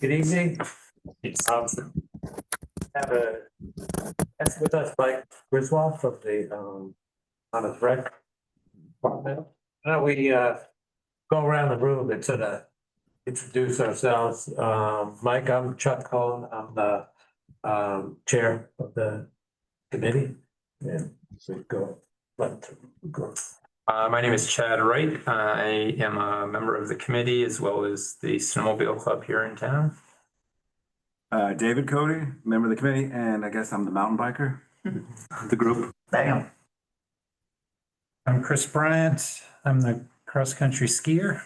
Good evening. Have a guest with us, Mike Griswold from the Monmouth Rec Department. We go around the room and sort of introduce ourselves. Mike, I'm Chuck Cohen. I'm the chair of the committee. And we go. My name is Chad Wright. I am a member of the committee as well as the snowmobile club here in town. David Cody, member of the committee, and I guess I'm the mountain biker of the group. Bam. I'm Chris Bryant. I'm the cross-country skier.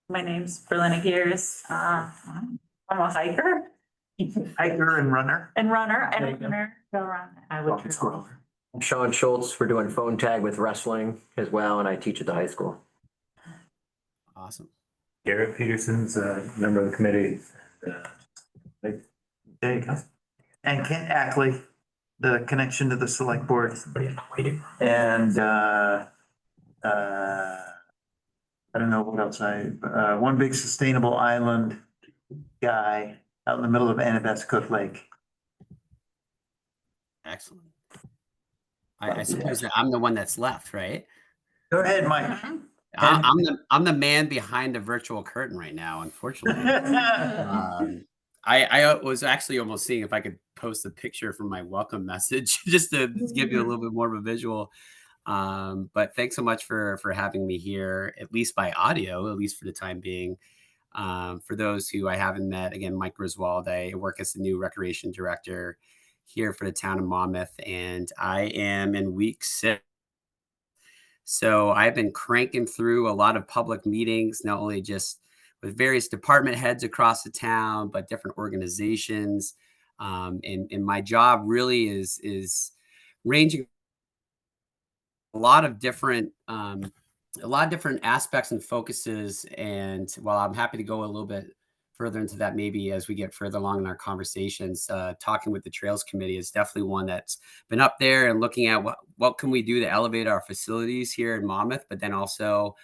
My name's Berlina Gears. I'm a hiker Hiker and runner. and runner. There And you go. runner. Go run. I would Rocket squirrel. I'm Sean Schultz. We're doing phone tag with wrestling as well, and I teach at the high school. Awesome. Garrett Peterson's a member of the committee. There you go. And Kent Ackley, the connection to the select board. And I don't know what else one big sustainable island guy out in the middle of Annabeth's Lake. Excellent. I suppose that I'm the one that's left, right? Go ahead, Mike. I'm the man behind the virtual curtain right now, unfortunately. I was actually almost seeing if I could post a picture from my welcome message just to give you a little bit more of a visual. But thanks so much for having me here, at least by audio, at least for the time being. For those who I haven't met, again, Mike Griswold, I work as the new recreation director here for the town of Monmouth, and I am in week 6. So I've been cranking through a lot of public meetings, not only just with various department heads across the town, but different organizations. And my job really is ranging a lot of different aspects and focuses. And while I'm happy to go a little bit further into that, maybe as we get further along in our conversations, talking with the Trails Committee is definitely one that's been up there and looking at what can we do to elevate our facilities here in Monmouth, but then also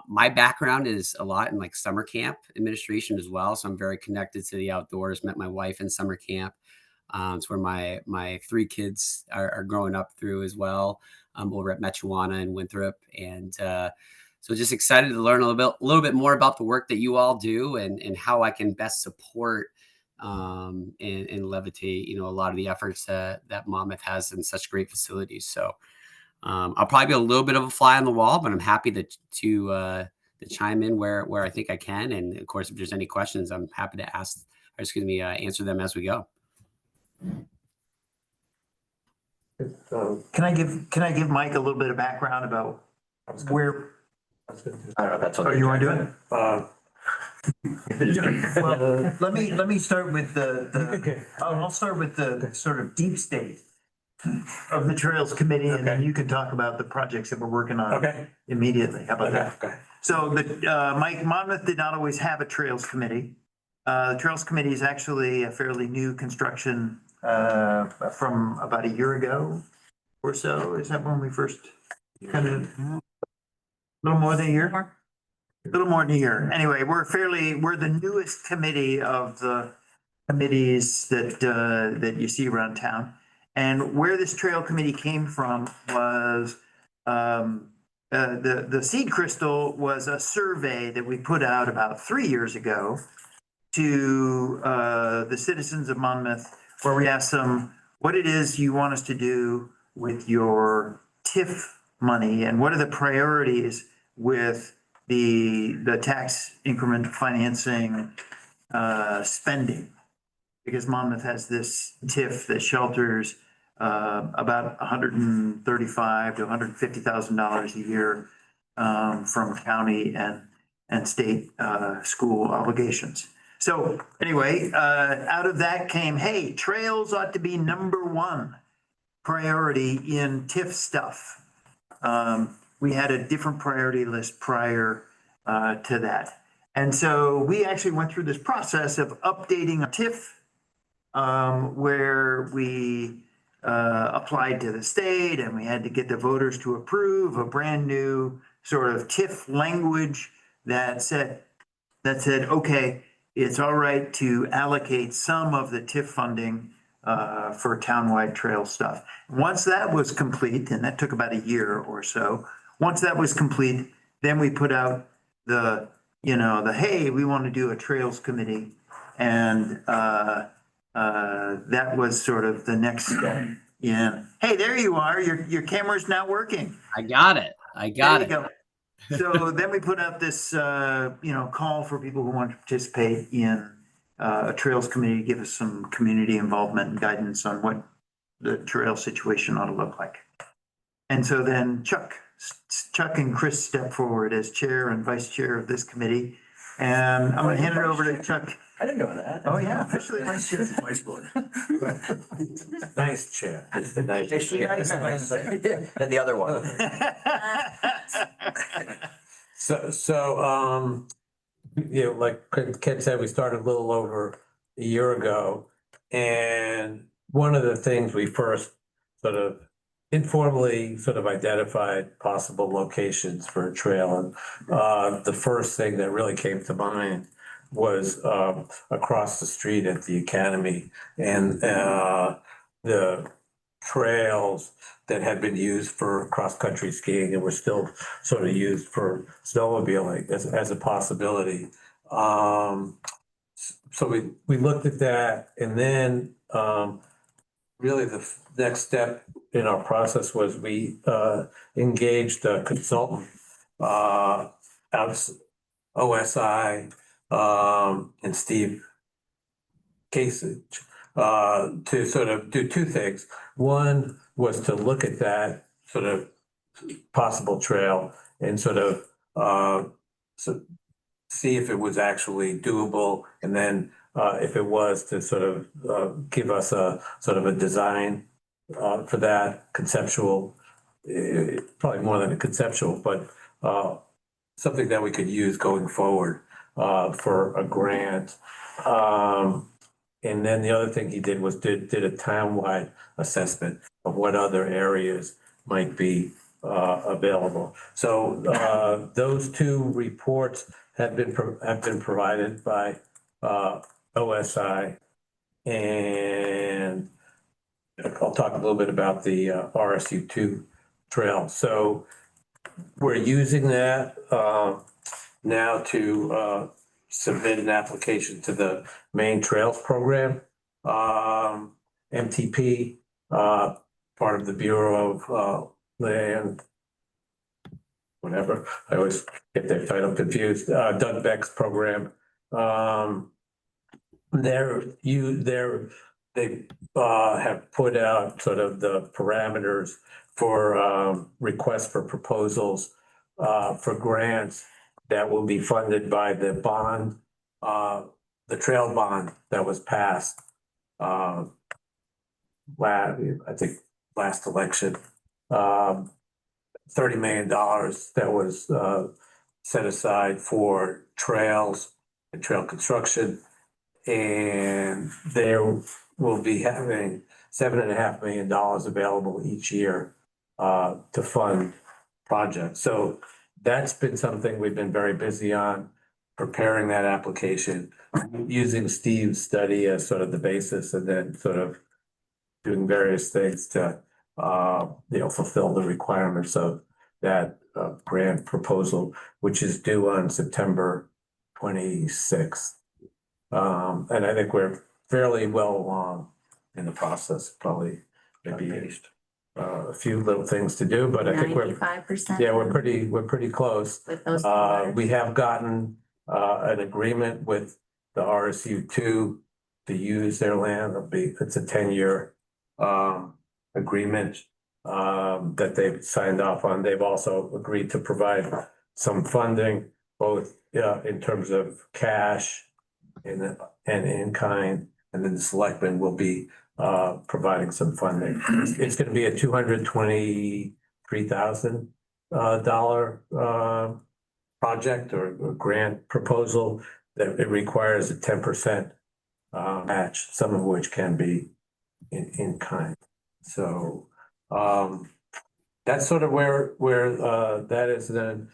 my background is a lot in like summer camp administration as well. So I'm very connected to the outdoors, met my wife in summer camp. It's where my 3 kids are growing up through as well, over at Mechuana and Winthrop. And so just excited to learn a little bit more about the work that you all do and how I can best support and levitate, a lot of the efforts that Monmouth has in such great facilities. So I'll probably be a little bit of a fly on the wall, but I'm happy to chime in where I think I can. And of course, if there's any questions, I'm happy to answer them as we go. Can I give Mike a little bit of background about where? I don't know if that's Oh, what you want to do it? Well, Let me start with Okay. I'll start with the sort of deep state of the Trails Committee, and then Okay. you can talk about the projects that we're working on Okay. immediately. How about that? Okay. So Mike, Monmouth did not always have a Trails Committee. The Trails Committee is actually a fairly new construction from about a year ago or so. Is that when we first kind of, a little more than a year? A little more than a year. Anyway, we're the newest committee of the committees that you see around town. And where this trail committee came from was the seed crystal was a survey that we put out about 3 years ago to the citizens of Monmouth, where we asked them what it is you want us to do with your TIF money and what are the priorities with the tax increment financing spending. Because Monmouth has this TIF that shelters about $135,000 to $150,000 a year from county and state school obligations. So anyway, out of that came, hey, trails ought to be #1 priority in TIF stuff. We had a different priority list prior to that. And so we actually went through this process of updating a TIF where we applied to the state and we had to get the voters to approve a brand new sort of TIF language that said that said, okay, it's all right to allocate some of the TIF funding for townwide trail stuff. Once that was complete, and that took about a year or so, once that was complete, then we put out the, hey, we want to do a trails committee. And that was sort of the next step. Yeah. Hey, there you are. Your camera's now working. I got it. I got it. There you go. So then we put out this, call for people who want to participate in a trails committee, give us some community involvement and guidance on what the trail situation ought to look like. And so then Chuck and Chris step forward as chair and vice chair of this committee. And I'm going to hand it over to Chuck. I didn't know that. Oh, yeah, officially. Nice chair. It's the nice chair. And the other one. So, like Ken said, we started a little over a year ago. And one of the things we first sort of informally sort of identified possible locations for a trail. And the first thing that really came to mind was across the street at the academy, and the trails that had been used for cross-country skiing and were still sort of used for snowmobiling as a possibility. So we looked at that, and then really the next step in our process was we engaged a consultant out of OSI and Steve Kasich to sort of do two things. One was to look at that sort of possible trail and sort of see if it was actually doable, and then if it was, to sort of give us a sort of a design for that, conceptual, probably more than a conceptual, but something that we could use going forward for a grant. And then the other thing he did was did a townwide assessment of what other areas might be available. So those two reports have been provided by OSI, and I'll talk a little bit about the RSU2 trail. So we're using that now to submit an application to the main trails program, MTP, part of the Bureau of Land, whatever. I always get their title confused. Doug Beck's program. They have put out sort of the parameters for requests for proposals for grants that will be funded by the bond, the trail bond that was passed I think last election. $30 million that was set aside for trails and trail construction. And there will be having $7.5 million available each year to fund projects. So that's been something we've been very busy on, preparing that application, using Steve's study as sort of the basis, and then sort of doing various things to fulfill the requirements of that grant proposal, which is due on September 26th. And I think we're fairly well along in the process, probably maybe a few little things to do, but I think we're 95%. yeah, we're pretty close. With those. We have gotten an agreement with the RSU2 to use their land. It's a 10-year agreement that they've signed off on. They've also agreed to provide some funding, both in terms of cash and in kind, and then the selectmen will be providing some funding. It's going to be a $223,000 project or grant proposal that it requires a 10% match, some of which can be in kind. So that's sort of where that is. Then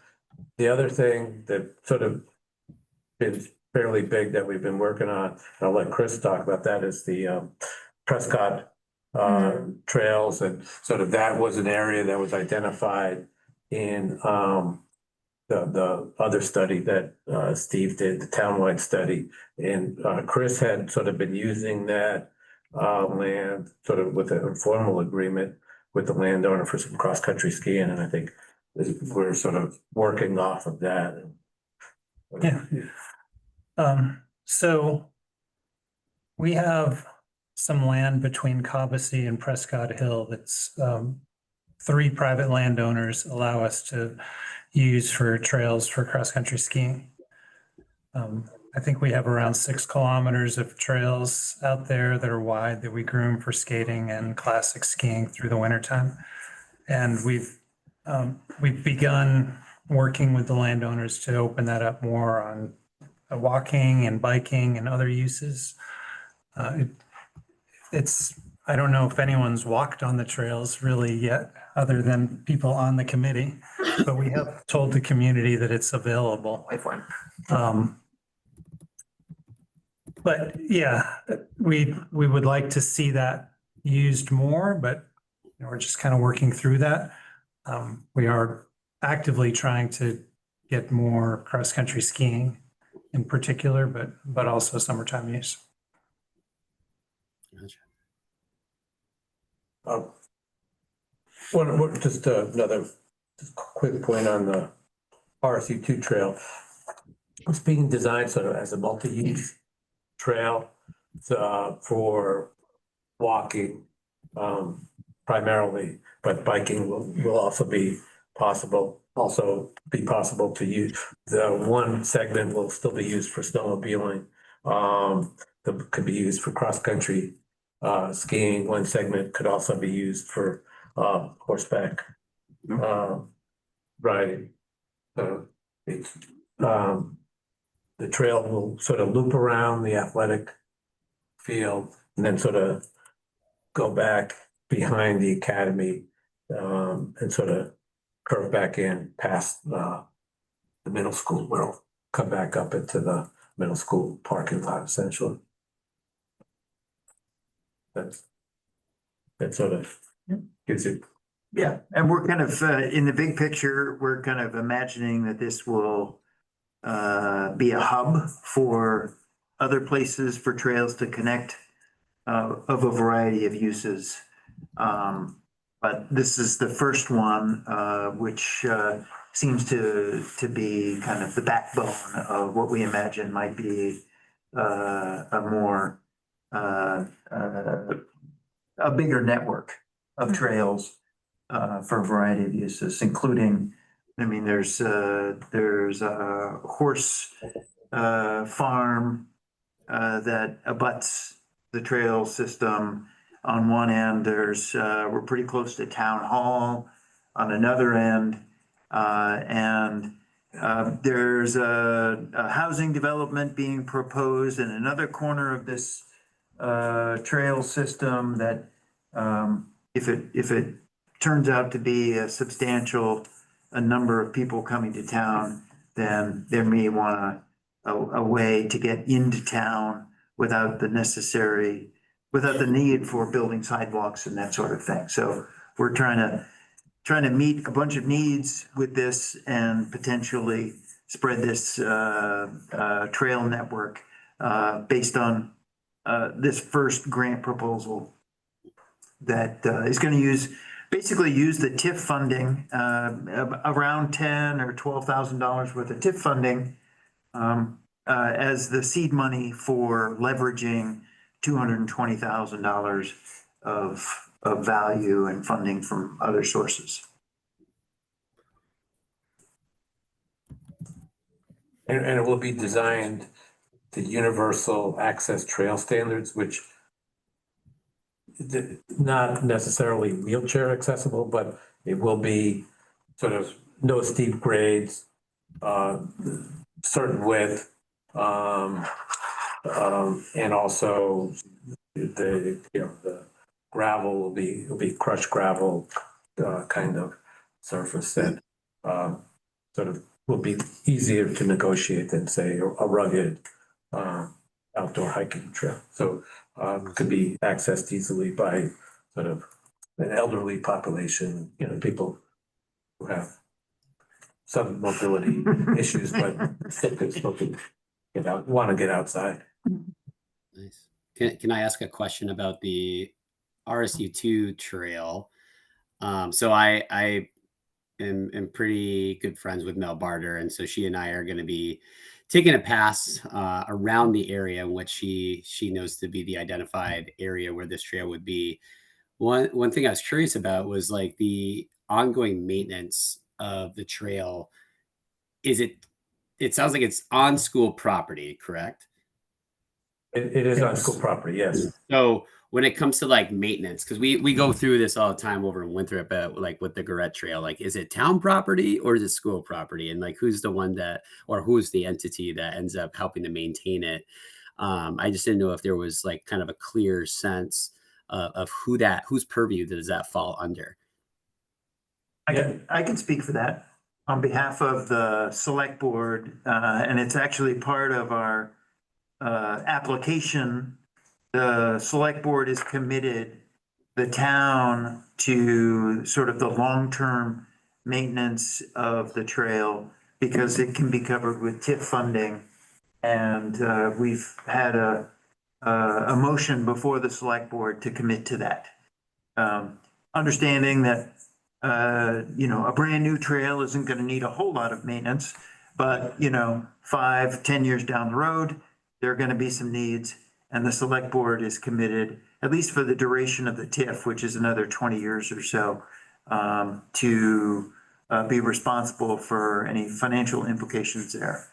the other thing that sort of been fairly big that we've been working on. I'll let Chris talk about that, is the Prescott trails, and sort of that was an area that was identified in the other study that Steve did, the townwide study. And Chris had sort of been using that land sort of with an informal agreement with the landowner for some cross-country skiing, and I think we're sort of working off of that. Yeah. So we have some land between Cobussy and Prescott Hill that's 3 private landowners allow us to use for trails for cross-country skiing. I think we have around 6 kilometers of trails out there that are wide that we groom for skating and classic skiing through the wintertime. And we've begun working with the landowners to open that up more on walking and biking and other uses. I don't know if anyone's walked on the trails really yet, other than people on the committee, but we have told the community that it's available. But yeah, we would like to see that used more, but we're just kind of working through that. We are actively trying to get more cross-country skiing in particular, but also summertime use. Just another quick point on the RSU2 trail. It's being designed sort of as a multi-use trail for walking primarily, but biking will also be possible to use. The one segment will still be used for snowmobiling. That could be used for cross-country skiing. One segment could also be used for horseback riding. It's the trail will sort of loop around the athletic field and then sort of go back behind the academy and sort of curve back in past the middle school, where it'll come back up into the middle school parking lot essentially. That sort of gives you. Yeah, and we're kind of, in the big picture, we're kind of imagining that this will be a hub for other places for trails to connect of a variety of uses. But this is the first one, which seems to be kind of the backbone of what we imagine might be a more a bigger network of trails for a variety of uses, including, I mean, there's a horse farm that abuts the trail system. On one end, we're pretty close to town hall. On another end, and there's a housing development being proposed in another corner of this trail system that, if it turns out to be a substantial number of people coming to town, then there may want a way to get into town without the need for building sidewalks and that sort of thing. So we're trying to meet a bunch of needs with this and potentially spread this trail network based on this first grant proposal that is going to basically use the TIF funding, around $10,000 or $12,000 worth of TIF funding as the seed money for leveraging $220,000 of value and funding from other sources. And it will be designed to universal access trail standards, which not necessarily wheelchair accessible, but it will be sort of no steep grades, certain width, and also the gravel will be crushed gravel kind of surface that sort of will be easier to negotiate than say a rugged outdoor hiking trail. So could be accessed easily by sort of an elderly population, you know, people who have some mobility issues, but still can get out, want to get outside. Nice. Can I ask a question about the RSU2 trail? So I am pretty good friends with Mel Barter, and so she and I are going to be taking a pass around the area in which she knows to be the identified area where this trail would be. One thing I was curious about was like the ongoing maintenance of the trail. It sounds like it's on school property, correct? It is on Yes. school property, yes. So when it comes to like maintenance, because we go through this all the time over in Winthrop, like with the Garrett Trail, like is it town property or is it school property? And like who's the one that, or who's the entity that ends up helping to maintain it? I just didn't know if there was like kind of a clear sense of whose purview does that fall under? I can speak for that on behalf of the select board, and it's actually part of our application. The select board is committed, the town, to sort of the long-term maintenance of the trail because it can be covered with TIF funding. And we've had a motion before the select board to commit to that. Understanding that you know, a brand new trail isn't going to need a whole lot of maintenance, but you know, 5-10 years down the road, there are going to be some needs, and the select board is committed, at least for the duration of the TIF, which is another 20 years or so, to be responsible for any financial implications there.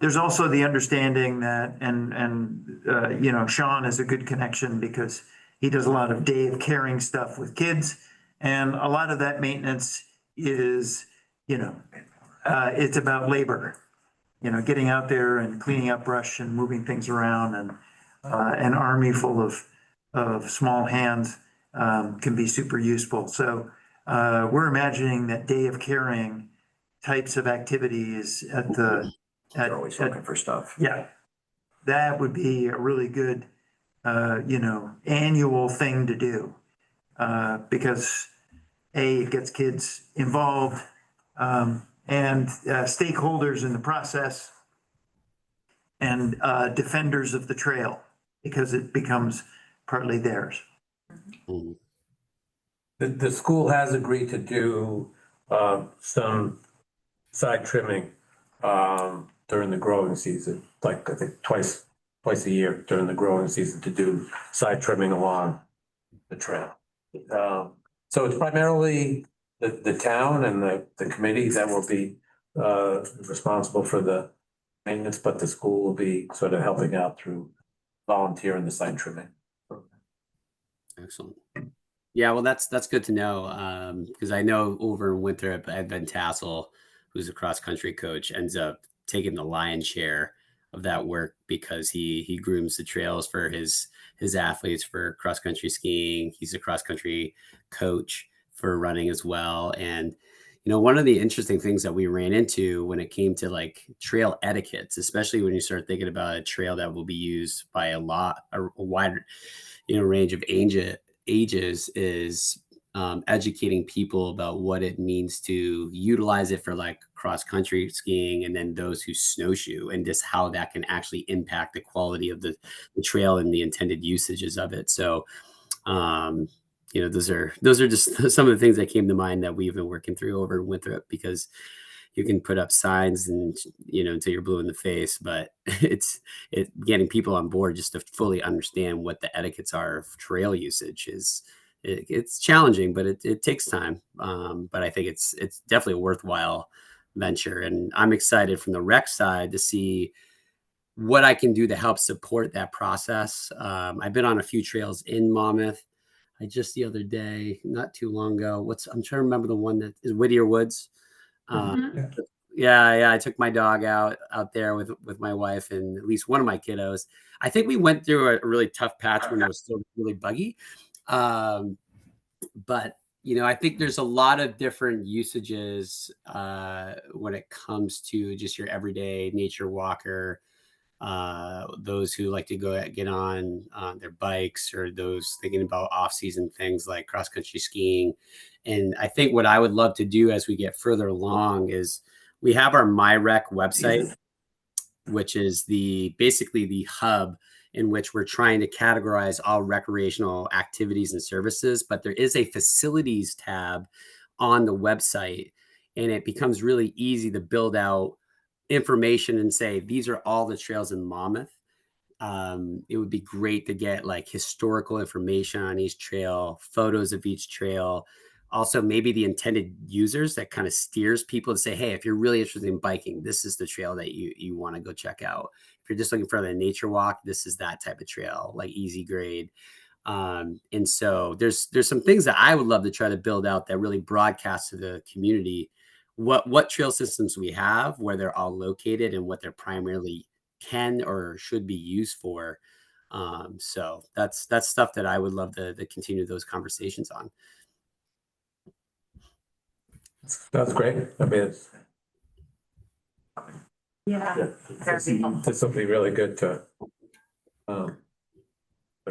There's also the understanding that, you know, Sean is a good connection because he does a lot of day of caring stuff with kids. And a lot of that maintenance is, you know, it's about labor, you know, getting out there and cleaning up brush and moving things around, and an army full of small hands can be super useful. So we're imagining that day of caring types of activities at the. They're always looking for stuff. Yeah, that would be a really good, you know, annual thing to do. Because it gets kids involved, and stakeholders in the process, and defenders of the trail, because it becomes partly theirs. Mhm. The school has agreed to do some side trimming during the growing season, like I think twice a year during the growing season to do side trimming along the trail. So it's primarily the town and the committee that will be responsible for the maintenance, but the school will be sort of helping out through volunteer in the side trimming. Excellent. Yeah, well, that's good to know because I know over in Winthrop, Ben Tassel, who's a cross country coach, ends up taking the lion's share of that work because he grooms the trails for his athletes for cross country skiing. He's a cross country coach for running as well. And you know, one of the interesting things that we ran into when it came to like trail etiquettes, especially when you start thinking about a trail that will be used by a wide, you know, range of ages, is educating people about what it means to utilize it for like cross country skiing, and then those who snowshoe, and just how that can actually impact the quality of the trail and the intended usages of it. So, you know, those are just some of the things that came to mind that we've been working through over in Winthrop, because you can put up signs and, you know, until you're blue in the face, but it's getting people on board just to fully understand what the etiquettes are of trail usage it's challenging, but it takes time. But I think it's definitely a worthwhile venture, and I'm excited from the rec side to see what I can do to help support that process. I've been on a few trails in Monmouth. I just the other day, not too long ago, I'm trying to remember the one that is Whittier Woods. Yeah, I took my dog out there with my wife and at least one of my kiddos. I think we went through a really tough patch when it was still really buggy. But I think there's a lot of different usages when it comes to just your everyday nature walker, those who like to get on their bikes, or those thinking about off-season things like cross-country skiing. And I think what I would love to do as we get further along is we have our MyRec website, which is basically the hub in which we're trying to categorize all recreational activities and services. But there is a facilities tab on the website, and it becomes really easy to build out information and say, these are all the trails in Monmouth. It would be great to get like historical information on each trail, photos of each trail. Also, maybe the intended users that kind of steers people to say, hey, if you're really interested in biking, this is the trail that you want to go check out. If you're just looking for the nature walk, this is that type of trail, like easy grade. And so there's some things that I would love to try to build out that really broadcast to the community what trail systems we have, where they're all located, and what they're primarily can or should be used for. So that's stuff that I would love to continue those conversations on. That's great. I mean, Yeah. this will be really good to, I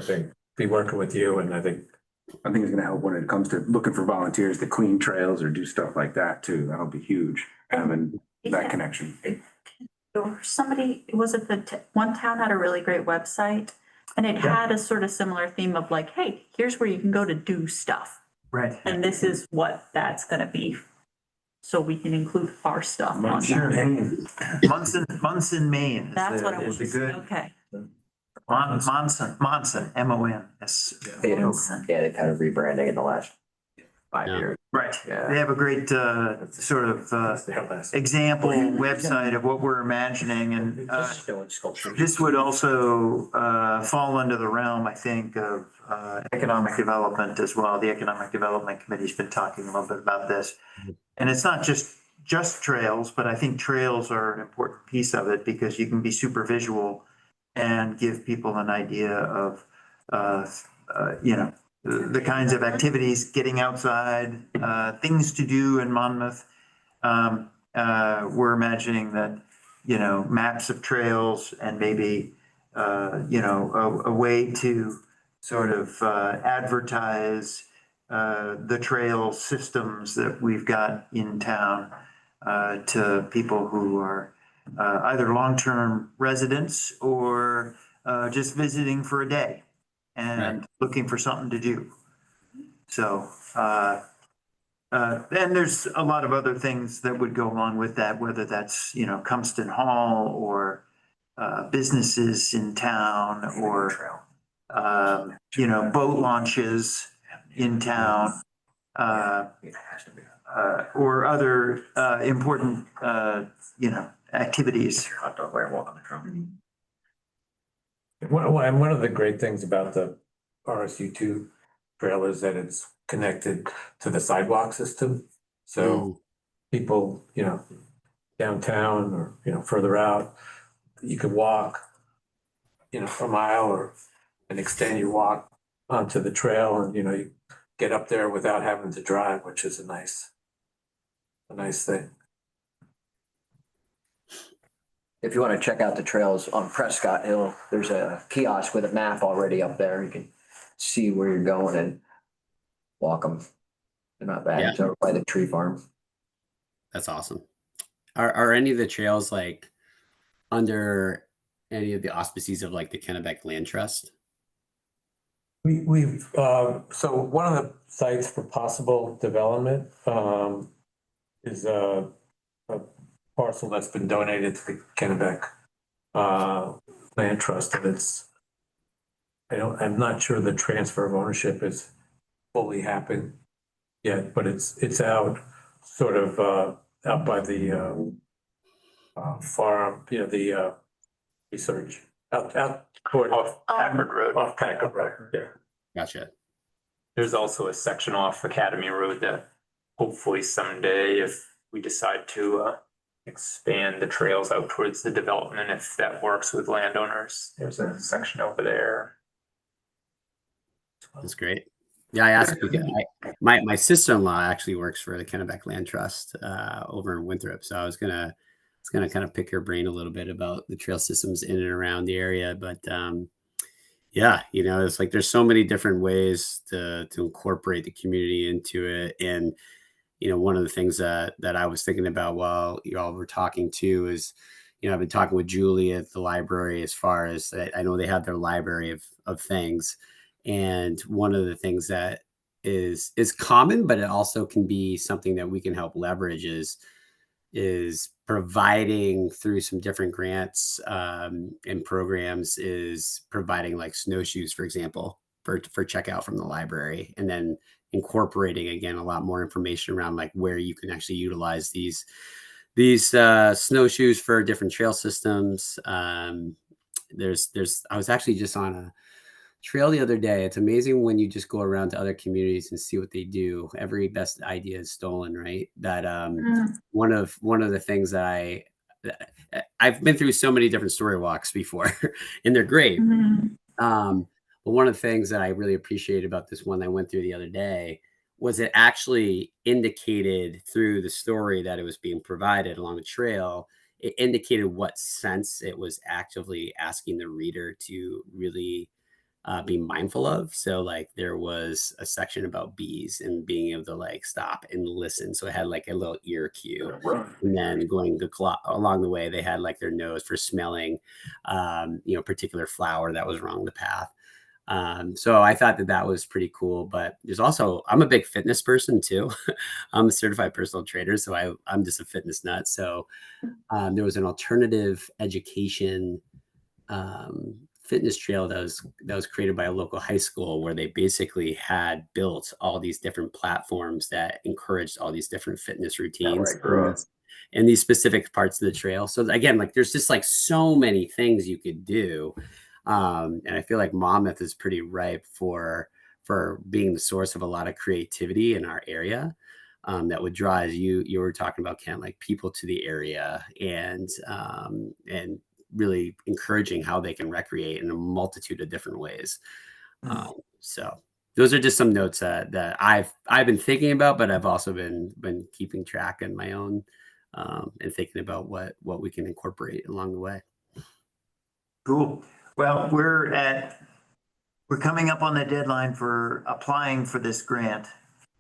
think, be working with you, and I think it's gonna help when it comes to looking for volunteers to clean trails or do stuff like that too. That'll be huge, having that connection. Or somebody, was it one town had a really great website, and it had a sort of similar theme of like, hey, here's where you can go to do stuff. Right. And this is what that's gonna be. So we can include our stuff on Months there. in Maine. That's what it is was. the good. Okay. Monson, MONS. Yeah, they've had a rebranding in the last 5 Yeah. years. Right. Yeah. They have a great sort of example website of what we're imagining, and this would also fall under the realm, I think, of economic development as well. The Economic Development Committee's been talking a little bit about this. And it's not just trails, but I think trails are an important piece of it, because you can be super visual and give people an idea of, the kinds of activities, getting outside, things to do in Monmouth. We're imagining that, maps of trails, and maybe, a way to sort of advertise the trail systems that we've got in town to people who are either long-term residents or just visiting for a day and looking for something to do. So, and there's a lot of other things that would go along with that, whether that's, Cumston Hall, or businesses in town, or, boat launches in town, or other important, activities. one of the great things about the RSU2 trail is that it's connected to the sidewalk system. So people, downtown, or, further out, you could walk, a mile and extend your walk onto the trail, and, you get up there without having to drive, which is a nice thing. If you want to check out the trails on Prescott Hill, there's a kiosk with a map already up there. You can see where you're going and walk them. They're not bad. It's over by the tree farm. That's awesome. Are any of the trails like under any of the auspices of like the Kennebec Land Trust? We've, so one of the sites for possible development, is a parcel that's been donated to the Kennebec, Land Trust, and I'm not sure the transfer of ownership has fully happened yet, but it's out sort of, out by the, farm, the, research, out toward. Off Packard Road. Off Packard Road, yeah. Gotcha. There's also a section off Academy Road that hopefully someday, if we decide to expand the trails out towards the development, if that works with landowners, there's a section over there. That's great. Yeah, I asked because my sister-in-law actually works for the Kennebec Land Trust over in Winthrop, so I was gonna kind of pick her brain a little bit about the trail systems in and around the area. But yeah, it's like there's so many different ways to incorporate the community into it. And one of the things that I was thinking about while you all were talking too is, I've been talking with Julie at the library as far as I know they have their library of things. And one of the things that is common, but it also can be something that we can help leverage is providing through some different grants and programs, is providing like snowshoes, for example, for checkout from the library, and then incorporating again a lot more information around like where you can actually utilize these snowshoes for different trail systems. I was actually just on a trail the other day. It's amazing when you just go around to other communities and see what they do. Every best idea is stolen, right? That one of the things that I've been through so many different story walks before, and they're great. But one of the things that I really appreciated about this one I went through the other day was it actually indicated through the story that it was being provided along the trail. It indicated what sense it was actively asking the reader to really be mindful of. So like there was a section about bees and being able to like stop and listen. So it had like a little ear cue. And then going along the way, they had like their nose for smelling, particular flower that was wrong the path. So I thought that was pretty cool. But there's also, I'm a big fitness person too. I'm a certified personal trainer, so I'm just a fitness nut. So there was an alternative education fitness trail that was created by a local high school, where they basically had built all these different platforms that encouraged all these different fitness routines in these specific parts of the trail. So again, like there's just like so many things you could do. And I feel like Monmouth is pretty ripe for being the source of a lot of creativity in our area. That would draw, as you were talking about, Ken, like people to the area, and really encouraging how they can recreate in a multitude of different ways. So those are just some notes that I've been thinking about, but I've also been keeping track in my own, and thinking about what we can incorporate along the way. Cool. Well, we're coming up on the deadline for applying for this grant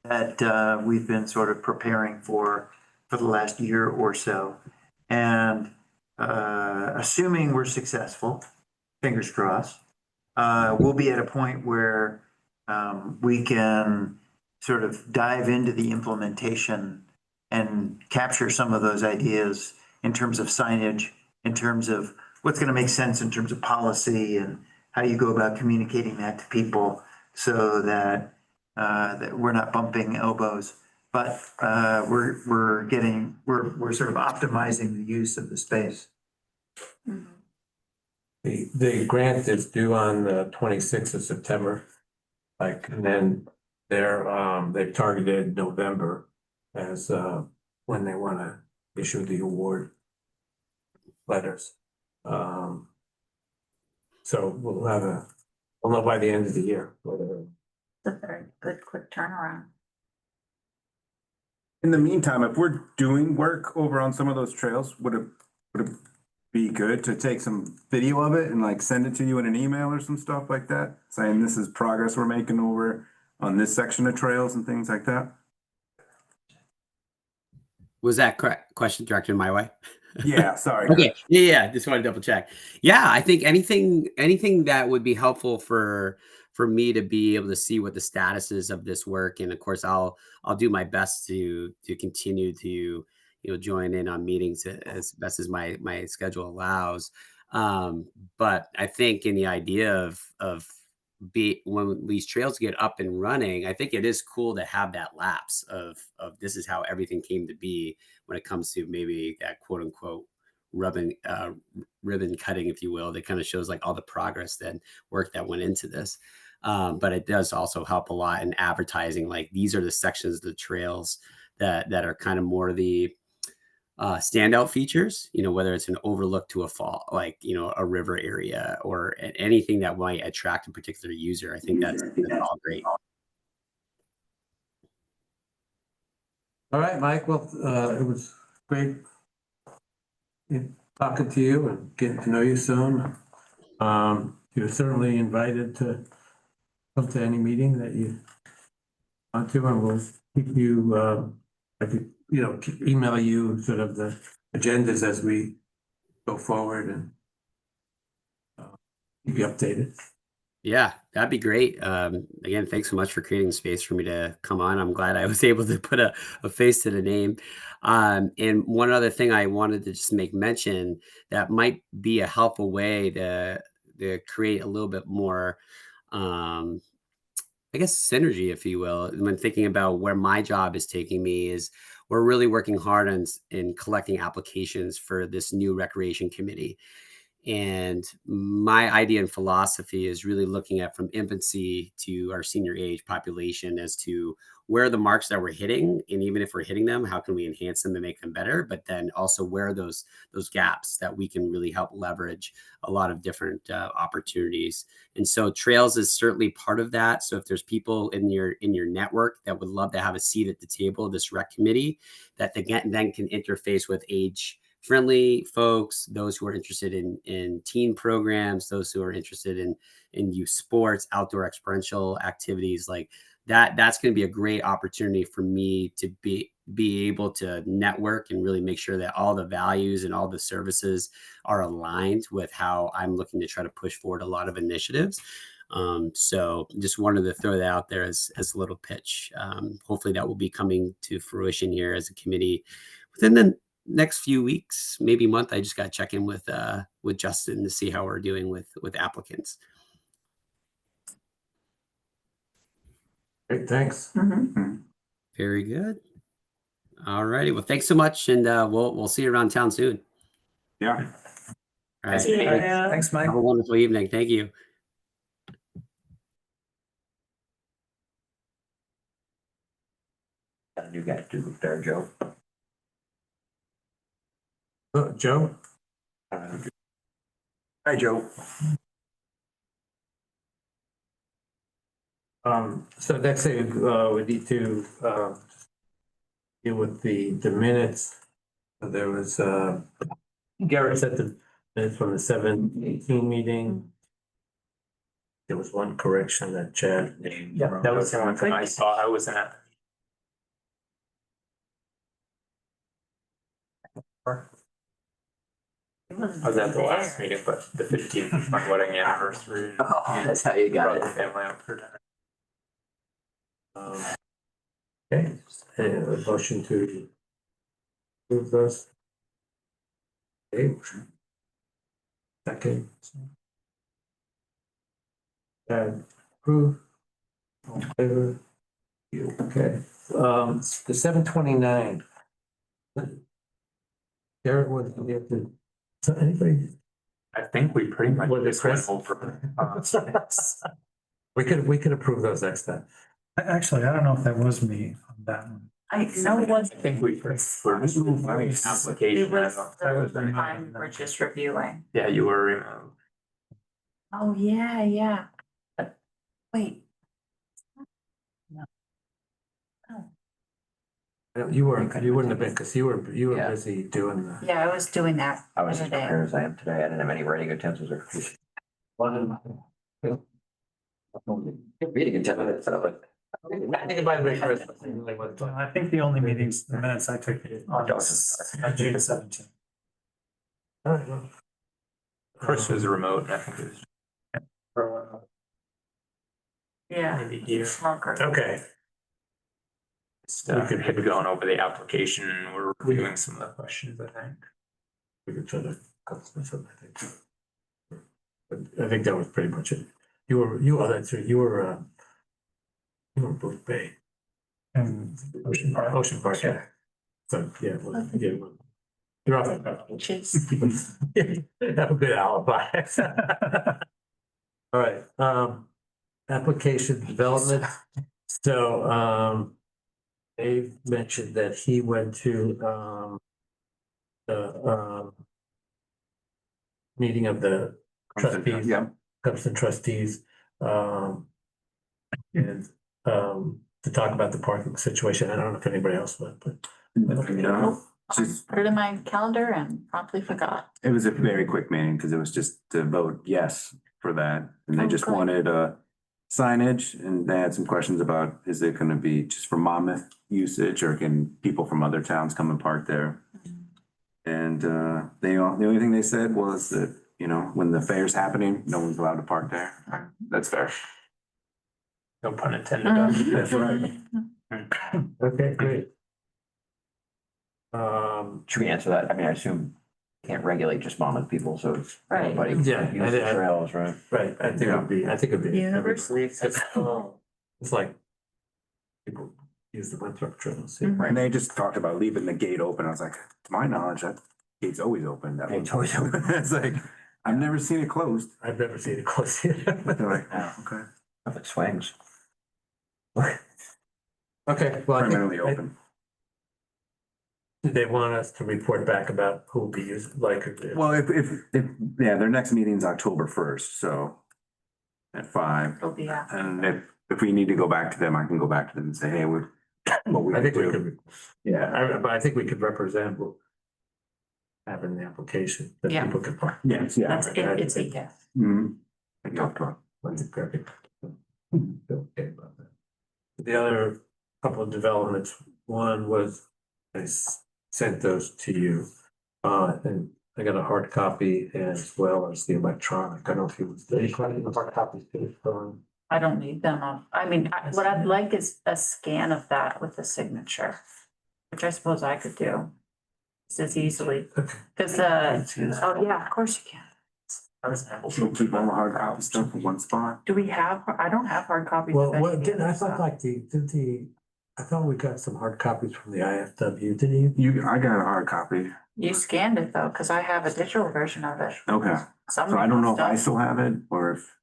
that we've been sort of preparing for the last year or so. And assuming we're successful, fingers crossed, we'll be at a point where we can sort of dive into the implementation and capture some of those ideas in terms of signage, in terms of what's going to make sense in terms of policy, and how you go about communicating that to people, so that we're not bumping elbows. But we're sort of optimizing the use of the space. The grant is due on the 26th of September. And then they've targeted November as when they want to issue the award letters. So we'll know by the end of the year whether. It's a very good quick turnaround. In the meantime, if we're doing work over on some of those trails, would it be good to take some video of it and like send it to you in an email or some stuff like that, saying this is progress we're making over on this section of trails and things like that? Was that correct? Question directed my way? Yeah, sorry. Okay. Yeah. Just want to double check. Yeah. I think anything that would be helpful for me to be able to see what the status is of this work. And of course, I'll do my best to continue to, join in on meetings as best as my schedule allows. But I think in the idea of when these trails get up and running, I think it is cool to have that lapse of this is how everything came to be when it comes to maybe that quote unquote ribbon cutting, if you will, that kind of shows like all the progress that work that went into this. But it does also help a lot in advertising, like these are the sections of the trails that are kind of more the standout features, whether it's an overlook to a fall, like, a river area or anything that might attract a particular user. I think that's all great. All right, Mike, well, it was great talking to you and getting to know you soon. You're certainly invited to come to any meeting that you want to, and we'll keep you, I could, email you sort of the agendas as we go forward and keep you updated. Yeah, that'd be great. Again, thanks so much for creating the space for me to come on. I'm glad I was able to put a face to the name. And one other thing I wanted to just make mention that might be a helpful way to create a little bit more, I guess, synergy, if you will, when thinking about where my job is taking me is we're really working hard on in collecting applications for this new recreation committee. And my idea and philosophy is really looking at from infancy to our senior age population as to where are the marks that we're hitting, and even if we're hitting them, how can we enhance them and make them better? But then also where are those gaps that we can really help leverage a lot of different opportunities. And so trails is certainly part of that. So if there's people in your network that would love to have a seat at the table of this rec committee, that they then can interface with age friendly folks, those who are interested in teen programs, those who are interested in youth sports, outdoor experiential activities like that. That's going to be a great opportunity for me to be able to network and really make sure that all the values and all the services are aligned with how I'm looking to try to push forward a lot of initiatives. So just wanted to throw that out there as a little pitch. Hopefully that will be coming to fruition here as a committee within the next few weeks, maybe month. I just got to check in with Justin to see how we're doing with applicants. Great, thanks. Very good. All righty. Well, thanks so much, and we'll see you around town soon. Yeah. All right. Thanks, Mike. Have a wonderful evening. Thank you. Got a new guy to do there, Joe. Joe? Hi, Joe. So next thing, we need to, deal with the minutes. There was, Garrett said the minutes from the 7/18 meeting. There was one correction that Chad. Yeah, that was the only thing I saw. I wasn't at. I was at the last meeting, but the 15th was my wedding anniversary. Oh, that's how you got Brought it. the family out for dinner. Okay, a motion to approve those. Okay. Second. Approve. All in favor? You, okay, the 7/29. Garrett, was we have to, so anybody? I think we pretty much Was it just went Chris? over. We could approve those next time. Actually, I don't know if that was me on that one. I know it was, I think we were application. it was That was the very time nice. we're just reviewing. Yeah, you were removed. Oh, yeah. Wait. You wouldn't have been, because you were Yeah. busy doing the. Yeah, I was doing that I was the as other day. prepared as I am today. I didn't have any writing utensils or. Reading utensils, but. I think it might have been Chris. I think the only meetings, the minutes I took on June 17th. All right, well. Chris was remote, and I think it was Yeah. maybe here. Smoker. Okay, Just, We could- had gone over the application. We're reviewing some of the questions, I think. we could try to cut this up, I think. But I think that was pretty much it. That's right, you were Booth Bay. And Ocean Park. Ocean Park, yeah. So, yeah, you're off. Beaches. Have a good alibi. All right, application development. So, Dave mentioned that he went to, the, meeting of the trustees. Yeah. Compton trustees, and, to talk about the parking situation. I don't know if anybody else would, but. No, just, Put it in my calendar and promptly forgot. it was a very quick meeting because it was just to vote yes for that. And they Oh, just good. wanted signage, and they had some questions about, is it gonna be just for Monmouth usage, or can people from other towns come and park there? And the only thing they said was that, you know, when the fair's happening, no one's allowed to park there. That's fair. No pun intended on Mhm. That's right. Okay, great. Should we answer that? I mean, I assume can't regulate just Monmouth people, so it's Right. everybody Yeah, can use the trails, right? right, I think it'd be. Universally accessible. It's like people use the Winthrop trails. Yeah. Mhm. And they just talked about leaving the gate open. I was like, to my knowledge, that gate's always open. That Gate's one's always open. It's like, I've never seen it closed. I've never seen it close. They're like, Yeah. okay. If it swings. Okay, well, I Primarily think, open. they want us to report back about who will be used, like. Well, yeah, their next meeting's October 1st, so at 5. It'll be out. And if we need to go back to them, I can go back to them and say, hey, what we I think we do. could, yeah, but I think we could represent what having the application that Yeah. people could park. Yes, yeah. That's it, it's a yes. Mhm. I talked to her. When's it correct? Okay about that. The other couple of developments, one was, I sent those to you. And I got a hard copy as well as the electronic. I don't know if you was, they the hard copies too. I don't need them. What I'd like is a scan of that with the signature, which I suppose I could do just as easily. Because, oh yeah, of course you can. We'll keep all the hard copy stuff in one spot. Do we have, I don't have hard copies. Well, of any what, of didn't, the I thought stuff. like I thought we got some hard copies from the IFW, didn't you? I got a hard copy. You scanned it though, because I have a digital version of it. Okay. So I don't know if I Somebody still have it or if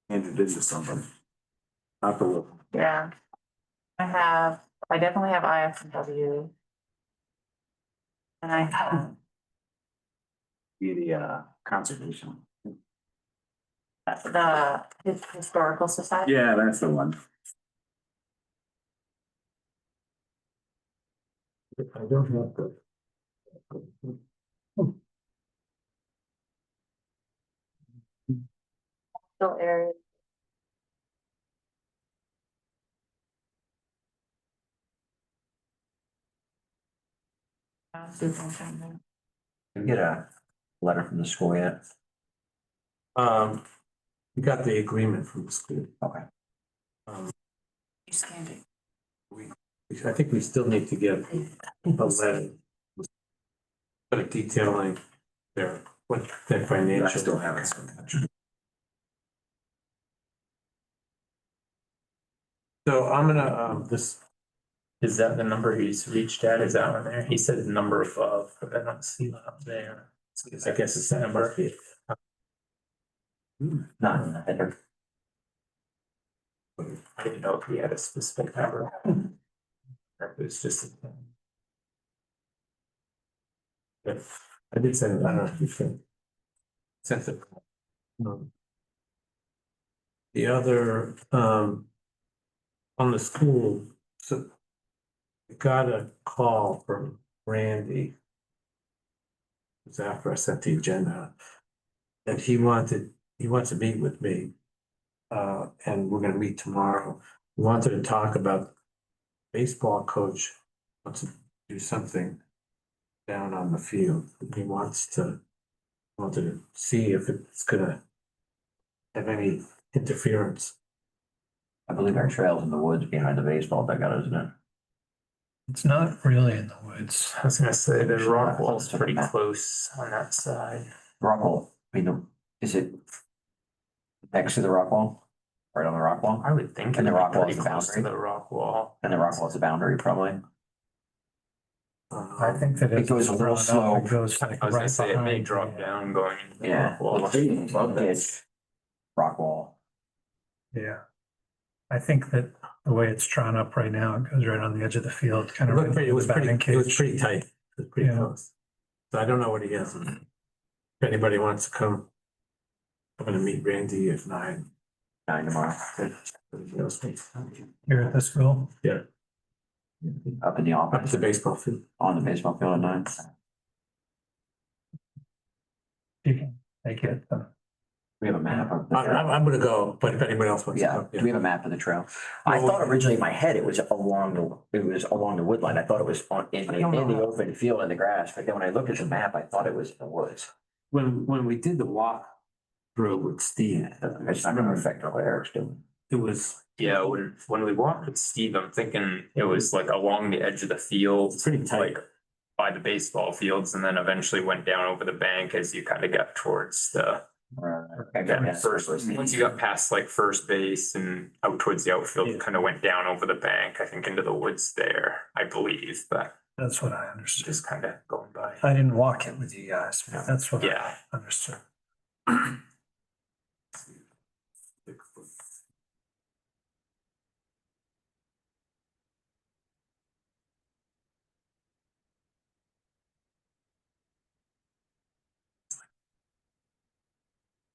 Andrew did to somebody. I'll have to look. Yeah. I definitely have IFW. And I have The conservation. the Historical Society. Yeah, that's the one. I don't have the. Still area. Superintendent. Did you get a letter from the school yet? We got the agreement from the school. Okay. You scanned it. I think we still need to get a letter. But it detailing what their financial. I still have it. So I'm gonna, Is that the number he's reached at? Is that one there? He said number above, but I don't see that up there. I guess it's the number. Not in the header. I didn't know if he had a specific number. Or if it was just. I did send, I don't know if you sent it. The other, on the school, so we got a call from Randy. It was after I sent the agenda. And he wants to meet with me. And we're gonna meet tomorrow. We wanted to talk about baseball coach wants to do something down on the field. He wanted to see if it's gonna have any interference. I believe our trail's in the woods behind the baseball dugout, isn't it? It's not really in the woods. I was gonna say the rock wall's pretty close on that side. Rock wall, I mean, is it next to the rock wall? Right on the rock wall? I would think. And the it'd be rock wall pretty is the close to boundary? the rock wall. And the rock wall's the boundary, probably. I think that It goes a little slow. It goes like I was gonna right say it may behind. drop down going into the Yeah. rock wall. Little ditch, rock wall. Yeah. I think that the way it's drawn up right now, it goes right on the edge of the field, kind of. It was pretty tight. It was pretty Yeah. close. So I don't know what he has. If anybody wants to come, I'm gonna meet Randy at 9. 9 tomorrow. Here at the school. Up in the Up to office, the baseball field. on the baseball field at 9. You can take it. We have a map of the I'm, trail. I'm gonna go, but if anybody else wants to Yeah, go. do we have a map of the trail? I thought originally in my head it was along the wood line. I thought it was in the open field in the grass, but then when I looked at the map, I thought it was in the woods. When we did the walk through with Steve, It's not gonna affect what Eric's doing. it was Yeah, when we walked with Steve, I'm thinking it was like along the edge of the field, pretty tight. like by the baseball fields, and then eventually went down over the bank as you kind of got towards the first, once you got past like first base and out towards the outfield, you kind of went down over the bank, I think into the woods there, I believe, but That's what I understood. just kind of going by. I didn't walk it with you guys, but that's what I Yeah. understood.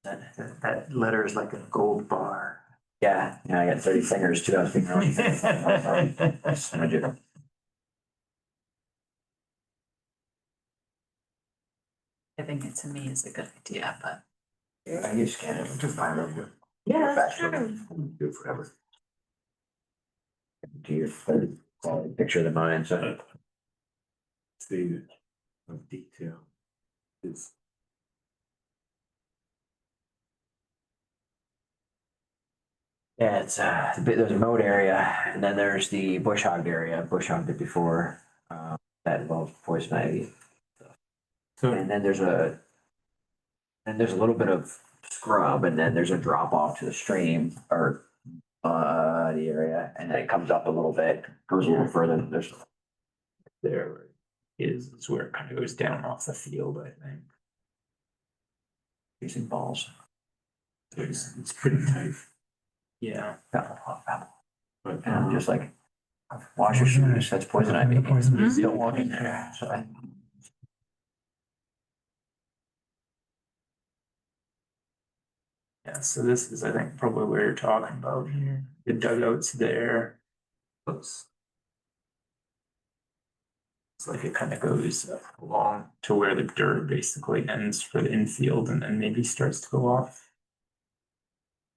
That letter is like a gold bar. Yeah, I got 30 fingers too. I was thinking. I do. Giving it to me is a good idea, but. I use scan it, just find it. Yeah, Do it forever. Do your quality picture of the mine, so. The of detail is. Yeah, it's a bit, there's a mowed area and then there's the bush hogged area, bush hogged it before, that involves poison ivy. So And then there's a little bit of scrub and then there's a drop off to the stream or, the area and then it comes up a little bit, goes a little further, there's. There is where it kind of goes down off the field, I think. Using balls. it's pretty tight. Yeah. But And I'm just like, wash your shoes, that's poison ivy. Poison ivy. Don't walk in there, so. Yeah, so this is, I think, probably where you're talking about here, the dugouts there. Looks. It's like it kind of goes along to where the dirt basically ends for the infield and then maybe starts to go off.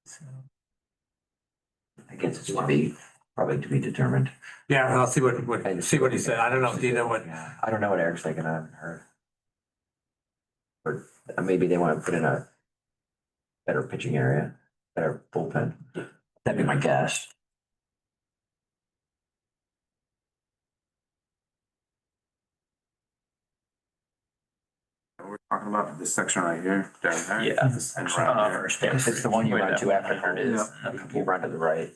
So, I guess it's probably to be determined. yeah, I'll see see what he said. I don't know, do you know what? I don't know what Eric's thinking, I haven't heard. Or maybe they want to put in a better pitching area, better bullpen. That'd be my guess. We're talking about this section right here, down there. yeah, this section on first. I guess it's the one you run to after it is. you run to the right.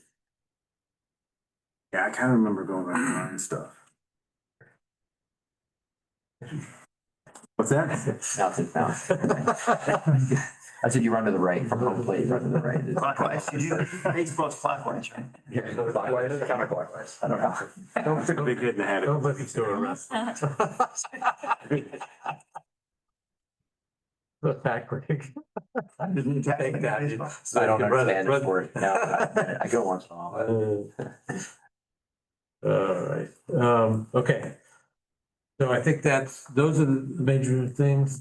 Yeah, I kind of remember going around and stuff. What's that? Nothing. I said you run to the right from home plate, you run to the right. Clockwise, baseball's clockwise, right? Yeah, clockwise, counterclockwise. I don't know. Don't stick a big hit in the head. Don't let these do a wrestle. Look backward. I didn't think that. I don't understand the sport. No, I go once in a while. All right, okay. So I think those are the major things.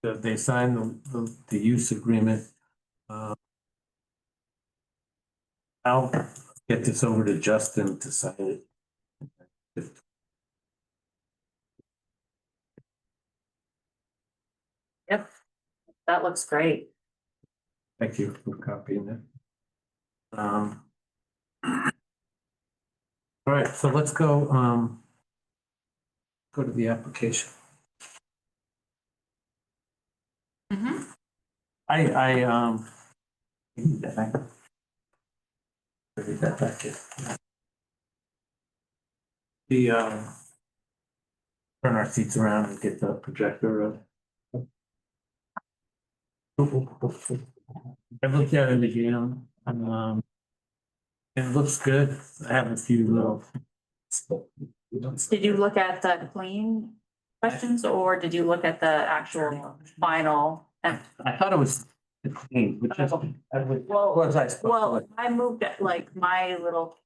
That they signed the use agreement. I'll get this over to Justin to sign it. Yep, that looks great. Thank you for copying that. All right, so let's go, go to the application. I need that back. Need that back here. Turn our seats around and get the projector. I looked at it again, and, it looks good. I have a few little. Did you look at the clean questions or did you look at the actual final? I thought it was Which is, Well, was I supposed to Well, like? I moved it, like, my little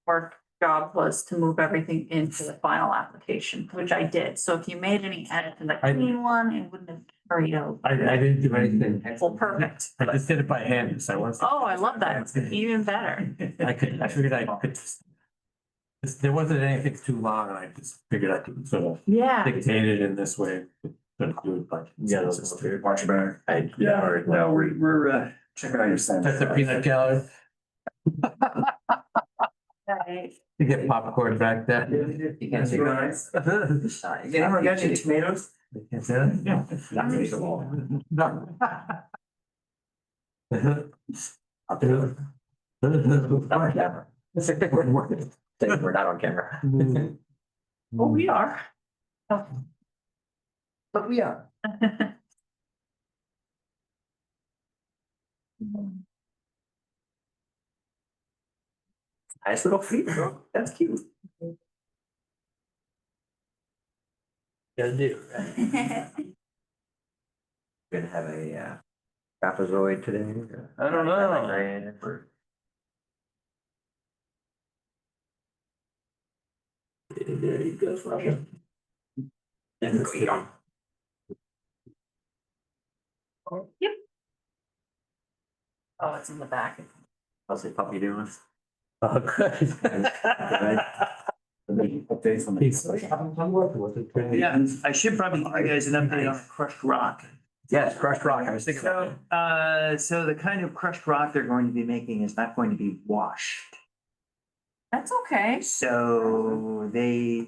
work job was to move everything into the final application, which I did. So if you made any edits in the I- clean one, it wouldn't have, or, you know. I didn't do anything. Well, perfect. I just did it by hand, so I wasn't. Oh, I love that. Even better. I figured I could just. There wasn't anything too long, and I just figured I could sort of Yeah. dictate it in this way. Sort of do it by. Yeah, those watch back. Yeah, no, we're, Check out your send. That's the peanut gallery. Right. You get popcorn back there. You can't see Nice. anyone got any tomatoes? You can't say that? No. Not me. No. I'll do it. Not on camera. Say we're not on camera. Oh, we are. But we are. Nice little feet, bro. That's cute. Gotta do. Gonna have a trapezoid today. I don't know. There you go, Russia. Yep. Oh, it's in the back. How's the puppy doing? Oh, good. Updates on the. I'm working with it. pretty- Yeah, I should probably give you guys an update on crushed rock. Yes, crushed rock. I was thinking about So, it. so the kind of crushed rock they're going to be making is not going to be washed. That's okay. So they,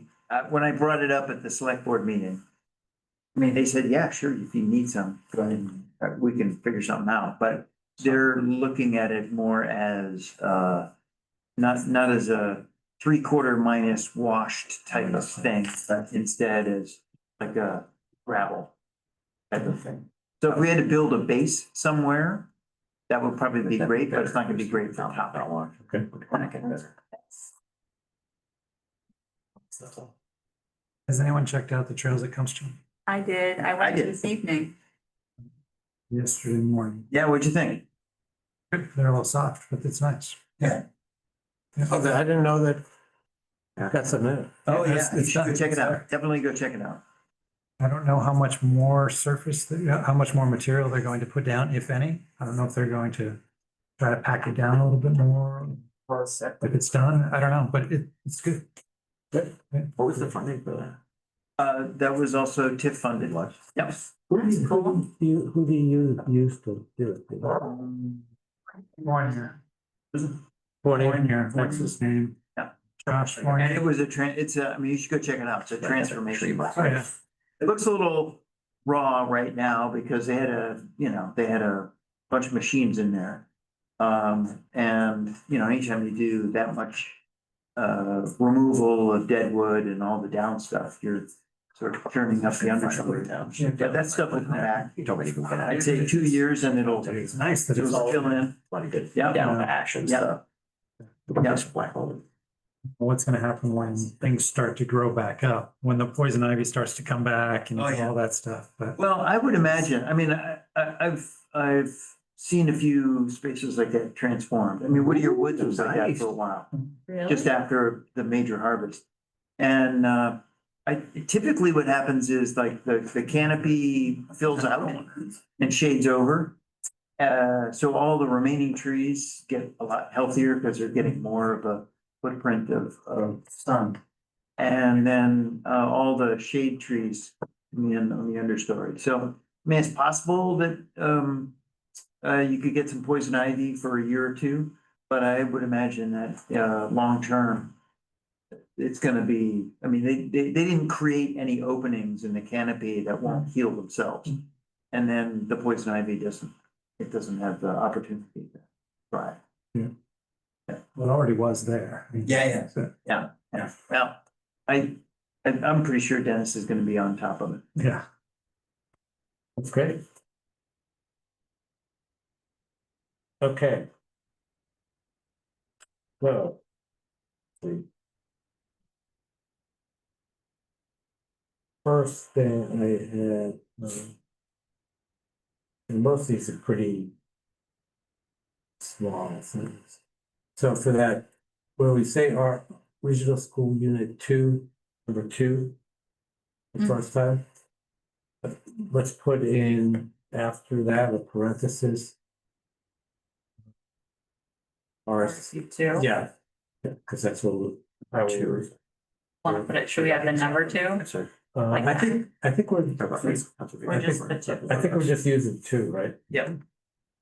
when I brought it up at the select board meeting, I mean, they said, yeah, sure, if you need some, go ahead and we can figure something out, but they're looking at it more as, not as a 3/4 minus washed type of thing, but instead as like a gravel type of thing. So if we had to build a base somewhere, that would probably be great, but it's not gonna be great for topping. Okay. Has anyone checked out the trails at Cumstrom I did. I I went did. this evening. yesterday morning? Yeah, what'd you think? They're a little soft, but it's nice. Yeah. Oh, I didn't know that. That's a minute. Oh, It's- yeah, you it's should go done. check it out. Definitely go check it out. I don't know how much more surface, how much more material they're going to put down, if any. I don't know if they're going to try to pack it down a little bit more. If it's done, I don't know, but it's good. Good. What was the funding for that? That was also TIF funded. Was? Yep. Who do you use to do it? Fournier. Fournier. Fournier, what's his name? Yeah. Josh And Fournier. it was I mean, you should go check it out. It's a transformation. Oh, yeah. It looks a little raw right now because they had a bunch of machines in there. And, anytime you do that much removal of dead wood and all the down stuff, you're sort of turning up the understory down. But that stuff will come back. You told me to go get I'd say 2 years and it'll It's nice that it's all, fill in. Plenty good. Yeah. Down to ash and Yeah. stuff. Yeah. Just black hole. what's gonna happen when things start to grow back up, when the poison ivy starts to come back and Oh, yeah. all that stuff, but. Well, I would imagine, I mean, I've seen a few spaces like that transformed. I mean, Whittier Woods was like that for a while, Really? just after the major harvest. And typically what happens is like the canopy fills out and shades over. So all the remaining trees get a lot healthier because they're getting more of a footprint of sun. And then all the shade trees on the understory. So, I mean, it's possible that you could get some poison ivy for a year or two, but I would imagine that long term, it's gonna be, I mean, they didn't create any openings in the canopy that won't heal themselves. And then the poison ivy doesn't have the opportunity to thrive. Well, it already was there. I mean, Yeah. so- Yeah, well, I'm pretty sure Dennis is gonna be on top of it. Yeah. That's great. Okay. So. The first thing I had, and most of these are pretty small sentence. So for that, where we say our regional school unit 2, number 2, the first time, let's put in after that a parenthesis. Or, RSU2. yeah, because that's what I will. Want to put it, should we have the number 2? Like I think we're. Or just the 2? I think we're just using 2, right?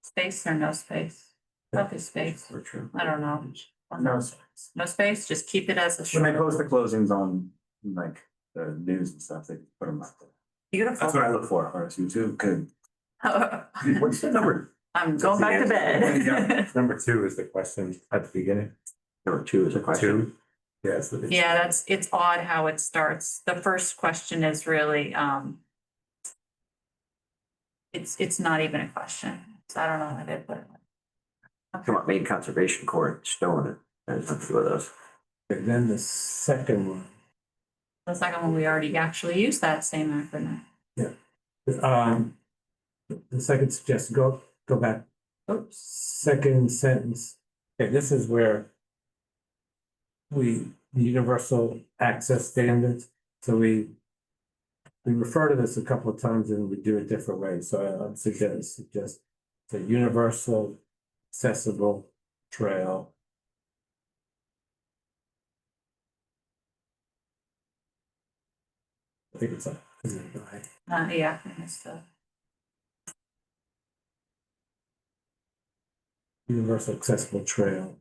Space or no space? Probably space. I don't know. No, No space, just keep it as a when they short. post the closings on like the news and stuff, they put them up there. That's what Beautiful. I look for, RSU two, good. What's the number? I'm going back to bed. Number 2 is the question at the beginning. Number 2 is a question. 2. Yes. Yeah, it's odd how it starts. The first question is really, it's not even a question. So I don't know how to put it. Come on, Maine Conservation Corps, stone it, there's nothing to do with us. And then the second one. The second one, we already actually used that same acronym. The second suggestion, go back. Oops. Second sentence. Okay, this is where the universal access standards. So we refer to this a couple of times and we do it different ways. So I suggest the universal accessible trail. I think it's Yeah, I missed the. universal accessible trail.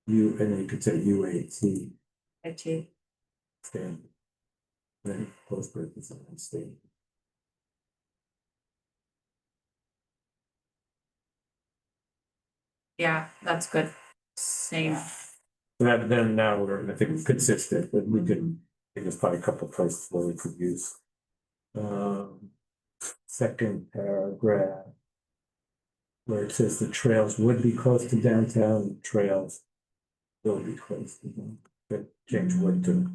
And then you could say UAT IT. standard. Then close parentheses and standard. Yeah, that's good. Same. That then now we're, I think, consistent, but we could, I think there's probably a couple of places where we could use. Second paragraph. Where it says the trails would be close to downtown, trails will be close to them. But change would to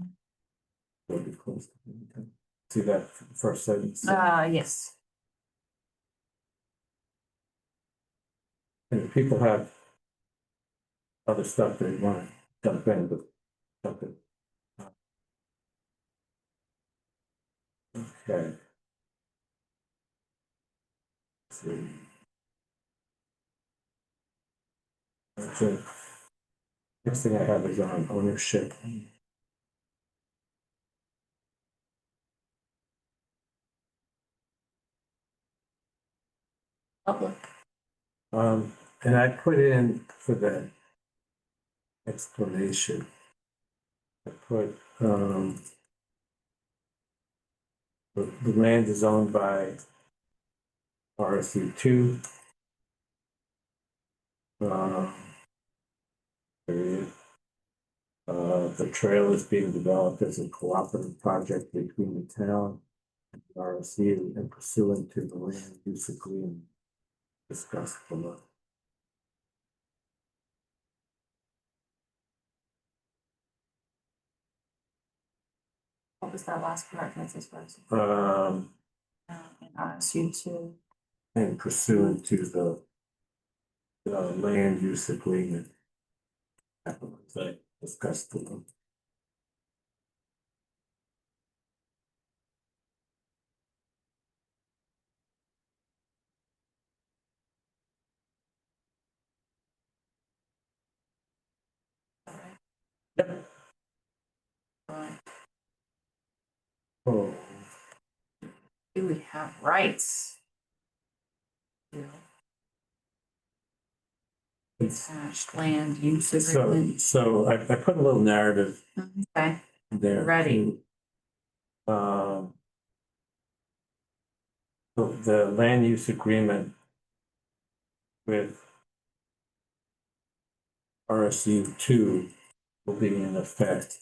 will be close to downtown. See that first sentence? Yes. And if people have other stuff they want to dump in, but dump it. Okay. Let's see. So, next thing I have is on ownership. Public. And I put in for the explanation. I put, the land is owned by RSU2. Period. The trail is being developed as a cooperative project between the town and the RSU and pursuant to the land use agreement discussed below. What was that last part? That's as far as. And RSU2. And pursuant to the land use agreement. That I discussed below. Oh, Do we have rights? Attached land use agreement. so I put a little narrative Okay, there. Ready. The land use agreement with RSU2 will be in effect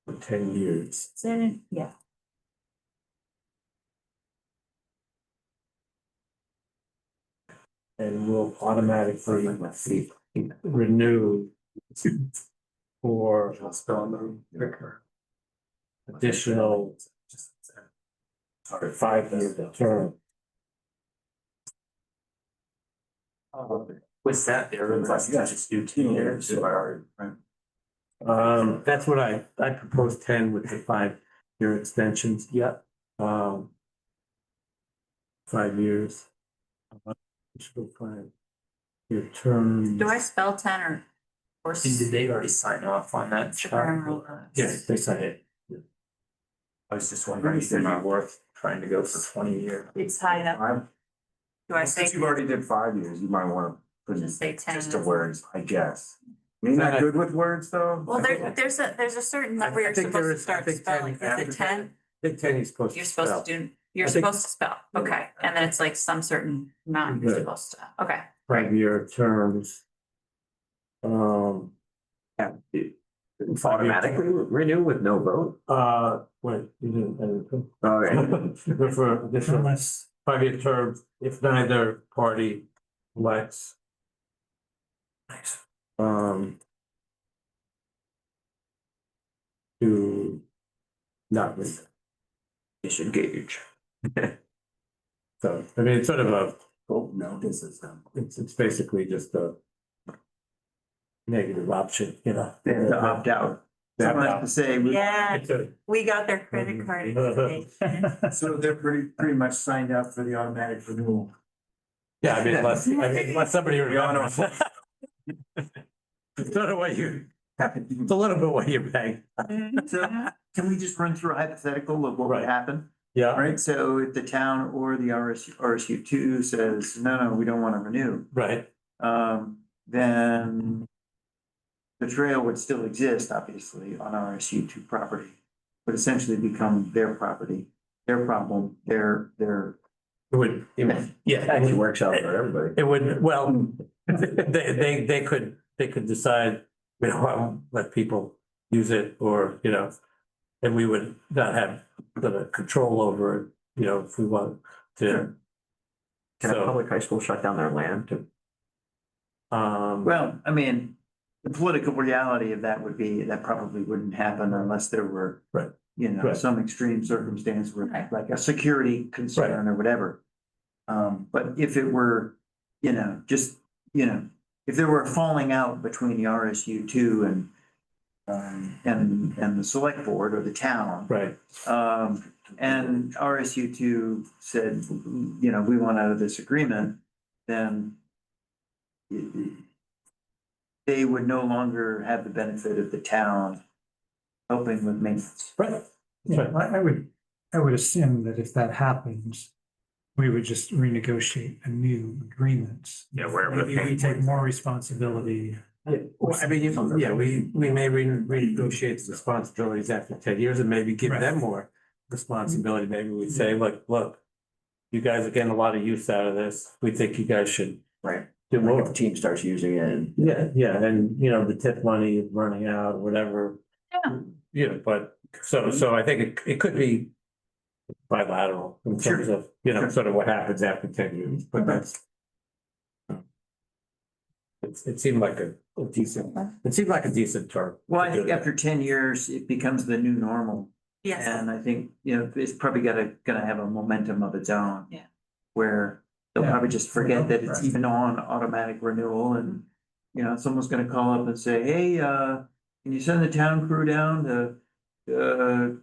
for 10 years. Yeah. And will automatically renew for additional 5-year term. Was that there? Was that just do 2 years? That's what I proposed 10 with the 5-year extensions. Yeah. 5 years. Should go 5-year term. Do I spell 10 or? And did they already sign off on that? Yes, they said it. I was just wondering if it'd be worth trying to go for 20 years. It's high enough. Do I say? Since you've already did 5 years, you might wanna put Just say 10. just the words, I guess. You're not good with words, though? Well, there's a certain number you're I think there supposed to is- I start think 10 spelling. Is after it 10? I think 10 you're supposed to You're supposed spell. to do, you're I think- supposed to spell, okay, and then it's like some certain amount you're Right. supposed to, okay. 5-year terms. Automatically renew with no vote? Wait, you didn't. Okay. For additional Unless, 5-year terms, if neither party elects. To not renew. Disengage. So, I mean, it's sort of a, Vote no, this is it's basically just a negative option, you know. To opt out. Someone has to say, Yeah, It's a- we got their credit card information. So they're pretty much signed up for the automatic renewal. Yeah, I mean, unless somebody remembers. know. It's sort of what you, it's a little bit what you're paying. so can we just run through a hypothetical of what would Right. happen? Yeah, Right, so if the town or the RSU two says, no, we don't want to renew, right, then the trail would still exist, obviously, on RSU two property, but essentially become their property, their problem, their. it would, yeah, Actually works out for everybody. it would, well, they could decide, we don't want to let people use it, or, you know, and we would not have the control over it, you know, if we want to. Can a So, public high school shut down their land to? Well, I mean, the political reality of that would be, that probably wouldn't happen unless there were. Right. You know, Right. some extreme circumstance where, Right. like a security concern or whatever. But if it were, you know, just, you know, if there were a falling out between the RSU two and the select board or the town. right, And RSU two said, you know, we want out of this agreement, then they would no longer have the benefit of the town helping with maintenance. right. yeah, I would assume that if that happens, we would just renegotiate a new agreement. Yeah, wherever the Maybe we pain take points. more responsibility. Well, I mean, we may renegotiate the responsibilities after 10 years and maybe give Right. them more responsibility. Maybe we say, look, you guys are getting a lot of use out of this. We think you guys should Right. do Like if more. the team starts using it and. Yeah, and you know, the tip money is running out, or whatever. Yeah. You know, but so I think it could be bilateral in terms of, you know, Sure. sort of what happens after 10 years, but that's. It seemed like a decent term. Well, I to do think that. after 10 years, it becomes the new normal. Yes, And I think, you know, it's probably gonna have a momentum of its own. Yeah. Where they'll Yeah. probably just forget that it's Right. even on automatic renewal and, you know, someone's gonna call up and say, hey, can you send the town crew down to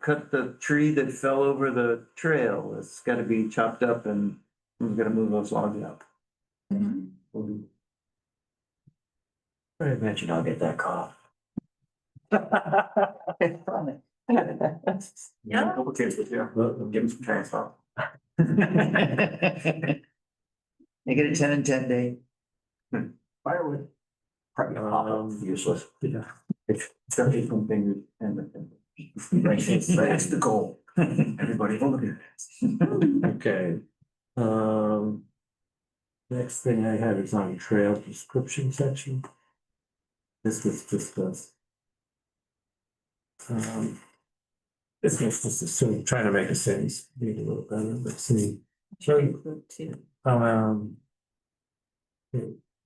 cut the tree that fell over the trail? It's gotta be chopped up and we're gonna move those logs out. Mhm. I imagine I'll get that call. Yeah. Couple kids with you, give them some transfer. Make it a 10 and 10 day. Firewood. Probably gonna pop up, useless. Yeah. Start taking fingers and. That's the goal. Everybody look at it. Okay. Next thing I have is on trail description section. This was discussed. This was just assume, trying to make a sentence, read a little better, let's see. include two.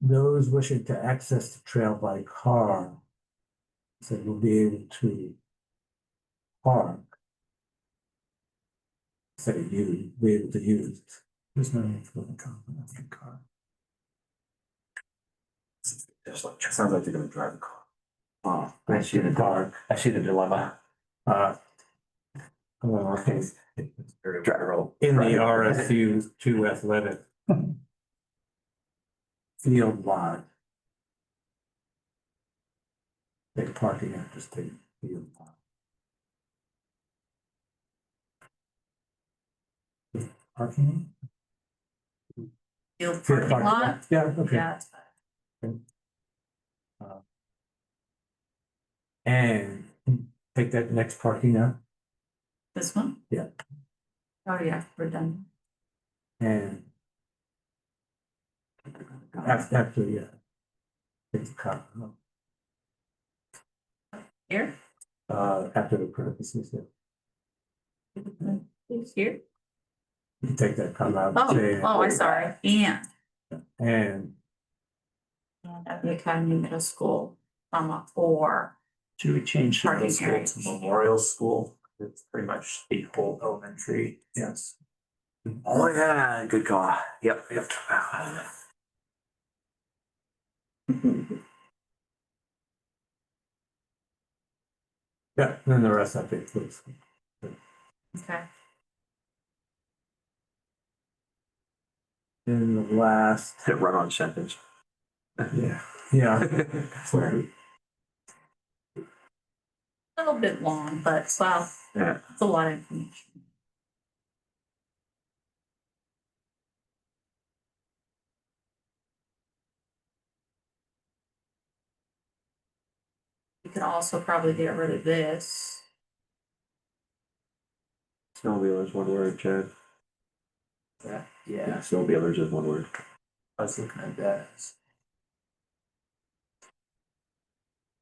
Those wishing to access the trail by car. Said will be able to park. Say use, be able to use. There's no need for the car. Sounds like you're gonna drive a car. Oh, I see the dark. I see the dilemma. Okay. In the RSU two athletic field lot. Take parking at the state field lot. Parking? Field Field parking lot? Yeah, okay. Yeah. And take that next parking out This one? Yeah. Oh, yeah, we're done. and. After, yeah. Take the car, Here? after the parentheses, yeah. Here? You take that car out. Oh, say- I'm sorry. And At the Academy Middle School, or Should we change the middle school to Memorial School? It's pretty much the whole elementary. yes. Oh, yeah, good call. Yep. Yeah, then the rest I think looks. okay. In the last, Run on sentence. yeah, sorry. A little bit long, but wow, Yeah. it's a lot of information. You could also probably get rid of this. Snowmobilers, one word, Chad. Yeah, Snowmobilers is one word. I was looking at that.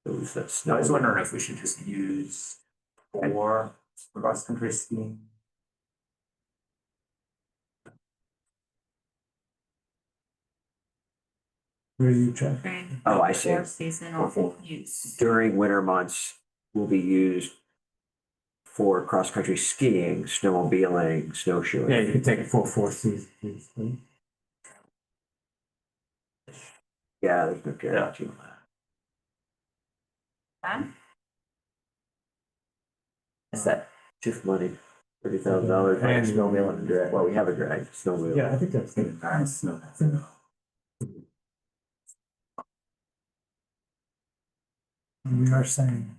Those that's I was snow. wondering if we should just use for cross-country skiing. Where you check? During Oh, I see. fourth seasonal use. During winter months will be used for cross-country skiing, snowmobiling, snowshoeing. Yeah, you can take it for 4 seasons. right? Yeah, there's no guarantee on that. Huh? Is that just money? $30,000 for And- snowmobiling and drag. Well, we have a drag, snowmobile. Yeah, I think that's good. Nice. We are saying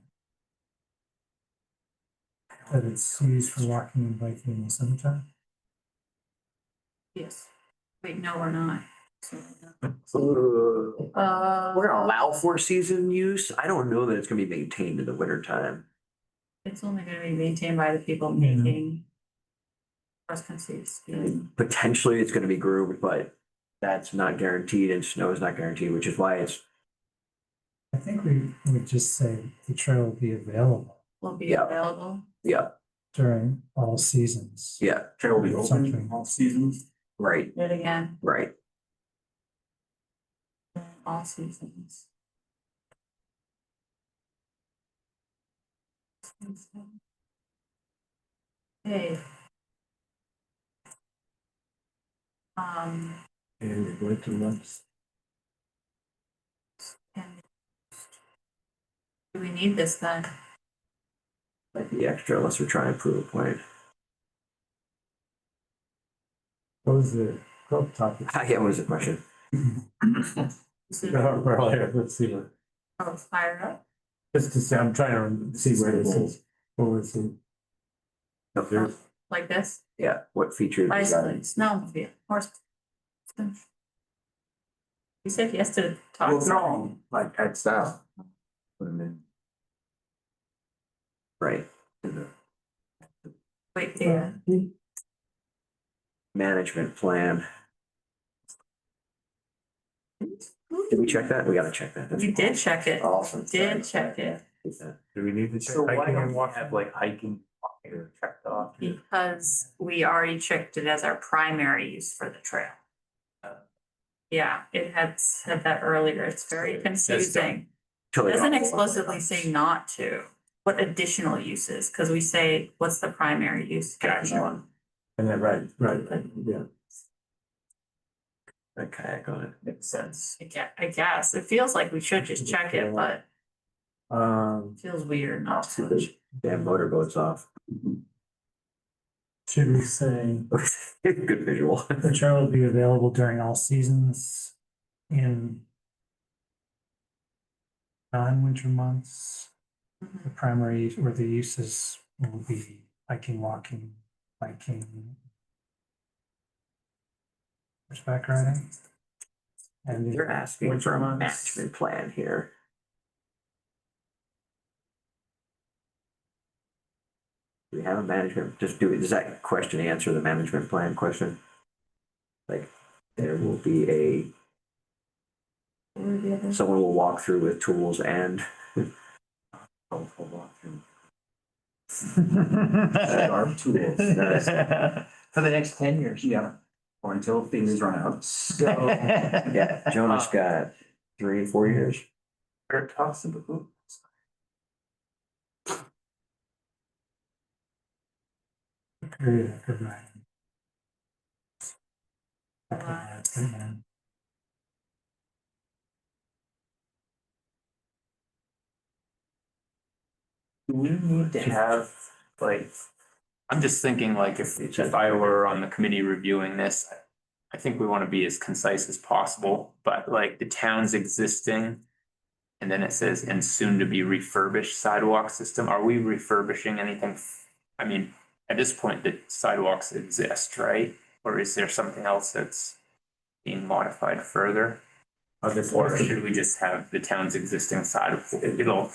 that it's used for walking and biking in the summertime. Yes. Wait, no, we're not. We're gonna allow 4 season use. I don't know that it's gonna be maintained in the winter time. It's only gonna be maintained by the people making cross-country skiing. Potentially, it's gonna be groomed, but that's not guaranteed and snow is not guaranteed, which is why it's, I think we would just say the trail will be available Will be Yeah. available. yeah, during all seasons. yeah, Trail will be Something. open all seasons. right, Do it again, right. all seasons. Okay. And the winter months. And do we need this then? Might be extra unless we're trying to prove a point. What was the growth topic? Yeah, what was the question? Earlier, let's see what, Oh, fire up. just to see, I'm trying to see where this is. What was it? Up there, Like this? yeah, what features? Bicycle, snowmobile, horse. You said yes to talk. Well, no, like Ed style. Put them in. Right, Wait, there. management plan. Did we check that? We gotta check that. We did check it. Awesome. Did check it. Do we need to check So why hiking don't and we walking? have like hiking, walking or checked off? Because we already checked it as our primary use for the trail. Yeah, it had said that earlier. It's very confusing. It doesn't explicitly say not to. What additional uses? Because we say, what's the primary use? Gotcha. And then, right, yeah. a kayak on it. Makes sense. I guess, it feels like we should just check it, but Um, it feels weird not to. Damn motorboat's off. Should we say Good visual. the trail will be available during all seasons in non-winter months? The primary or the uses will be hiking, walking, biking, horseback riding. And They're asking winter for a months. management plan here. Do we have a management, does that question answer the management plan question? Like, there will be someone will walk through with tools and. Sharp tools. For the next 10 years. Yeah, or until things run out. So. Yeah, Jonah's got 3 or 4 years. Eric talks about who? Period after riding. Do we need to have, like, I'm just thinking like if I were on the committee reviewing this, I think we want to be as concise as possible, but like the town's existing. And then it says, and soon to be refurbished sidewalk system, are we refurbishing anything? I mean, at this point, the sidewalks exist, right? Or is there something else that's being modified further? Or should we just have the town's existing it'll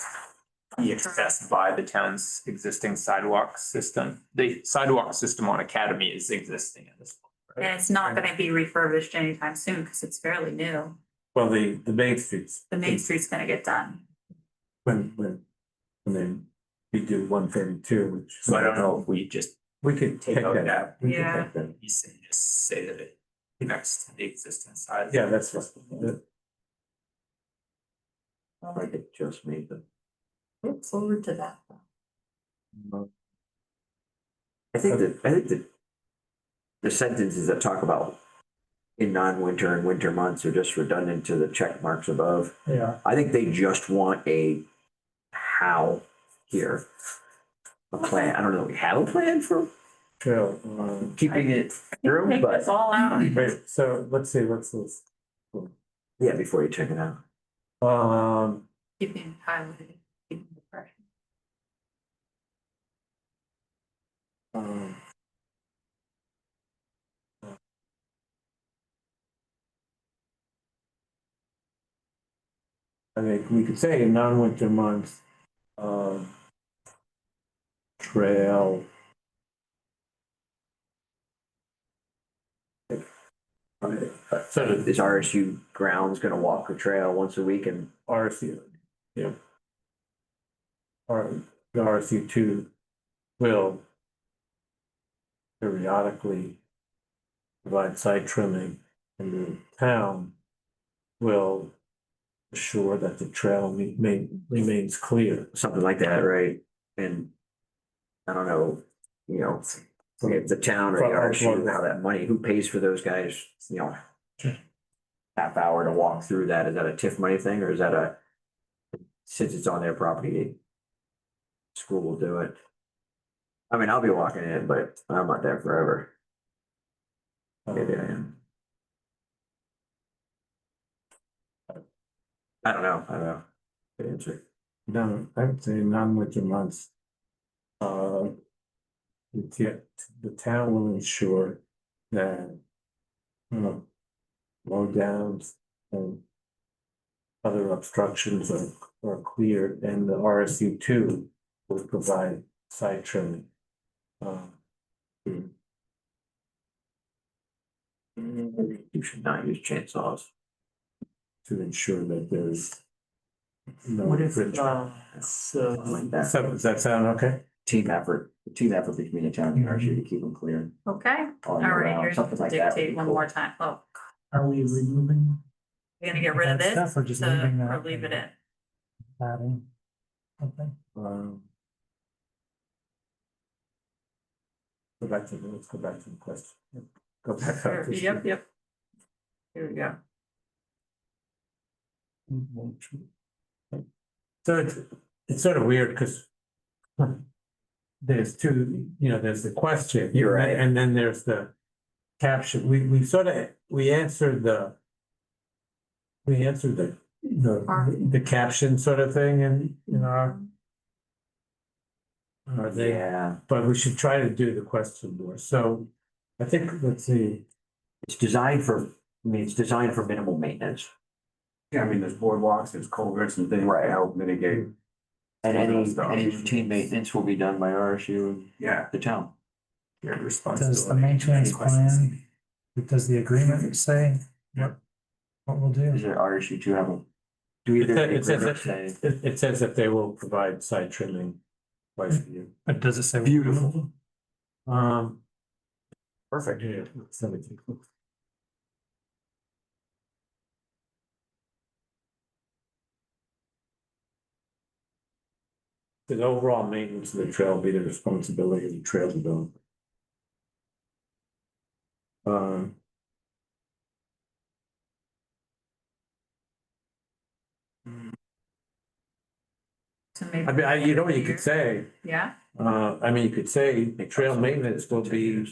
be accessed by the town's existing sidewalk system? The sidewalk system on Academy is existing at this point, right? And it's not gonna be refurbished anytime soon, because it's fairly new. well, the main streets. The main street's gonna get done. When we do 132, which. So I don't know if we just We could take out that We could Yeah. take that. piece and just say that it connects to the existing side. Yeah, that's what. I like it just me, but. Look forward to that. I think that the sentences that talk about in non-winter and winter months are just redundant to the check marks above. Yeah. I think they just want a how here. A plan. I don't know, we have a plan for Trail, keeping it through, Take but this all out. wait, so let's see, what's this? yeah, before you check it out. Keeping highlighted, keeping the pressure. I think we could say in non-winter months, trail. So Is RSU grounds gonna walk the trail once a week and RSU, yeah. Or the RSU2 will periodically provide site trimming, and the town will assure that the trail remains clear. something like that, right? And I don't know, you know, if the town or the RSU, how that money, who pays for those guys, you know? Sure. Half hour to walk through that, is that a TIF money thing, or is that since it's on their property, school will do it? I mean, I'll be walking in, but I'm not there forever. Maybe I am. I don't know. Good answer. No, I would say non-winter months. The town will ensure that, low downs and other obstructions are cleared, and the RSU2 will provide site trimming. You should not use chainsaws. To ensure that there's no What if, infringement. Like that. So, does that sound okay? Team effort between the town and the RSU to keep them clear. Okay, all all year right, round, here's something like that would be dictate one cool. more time. Oh, Are we removing you're gonna get rid of that this stuff or just leaving that? or leave it in? Adding something? Let's go back to the question. Go back up. Sure, Yep. Here we go. So it's sort of weird because there's two, there's the question. You're right. And then there's the caption. We sort of, we answered the the caption sort of thing in our thing. Yeah, But we should try to do the question more. So I think, let's see. it's designed for, it's designed for minimal maintenance. Yeah, I mean, there's boardwalks, there's culverts and things Right. to help mitigate. And Stuff. any routine maintenance will be done by RSU and Yeah. the town. Your Does the responsibility. maintenance Any questions? plan, does the agreement say what we'll do? Is there RSU to have a? Do either the It says agreement say? It says that they will provide side trimming twice a year. But does it say? Beautiful. Perfect. Yeah. The overall maintenance of the trail will be the responsibility of the trail developer. So maybe. I mean, you know what you could say, Yeah, I mean, you could say the trail maintenance will be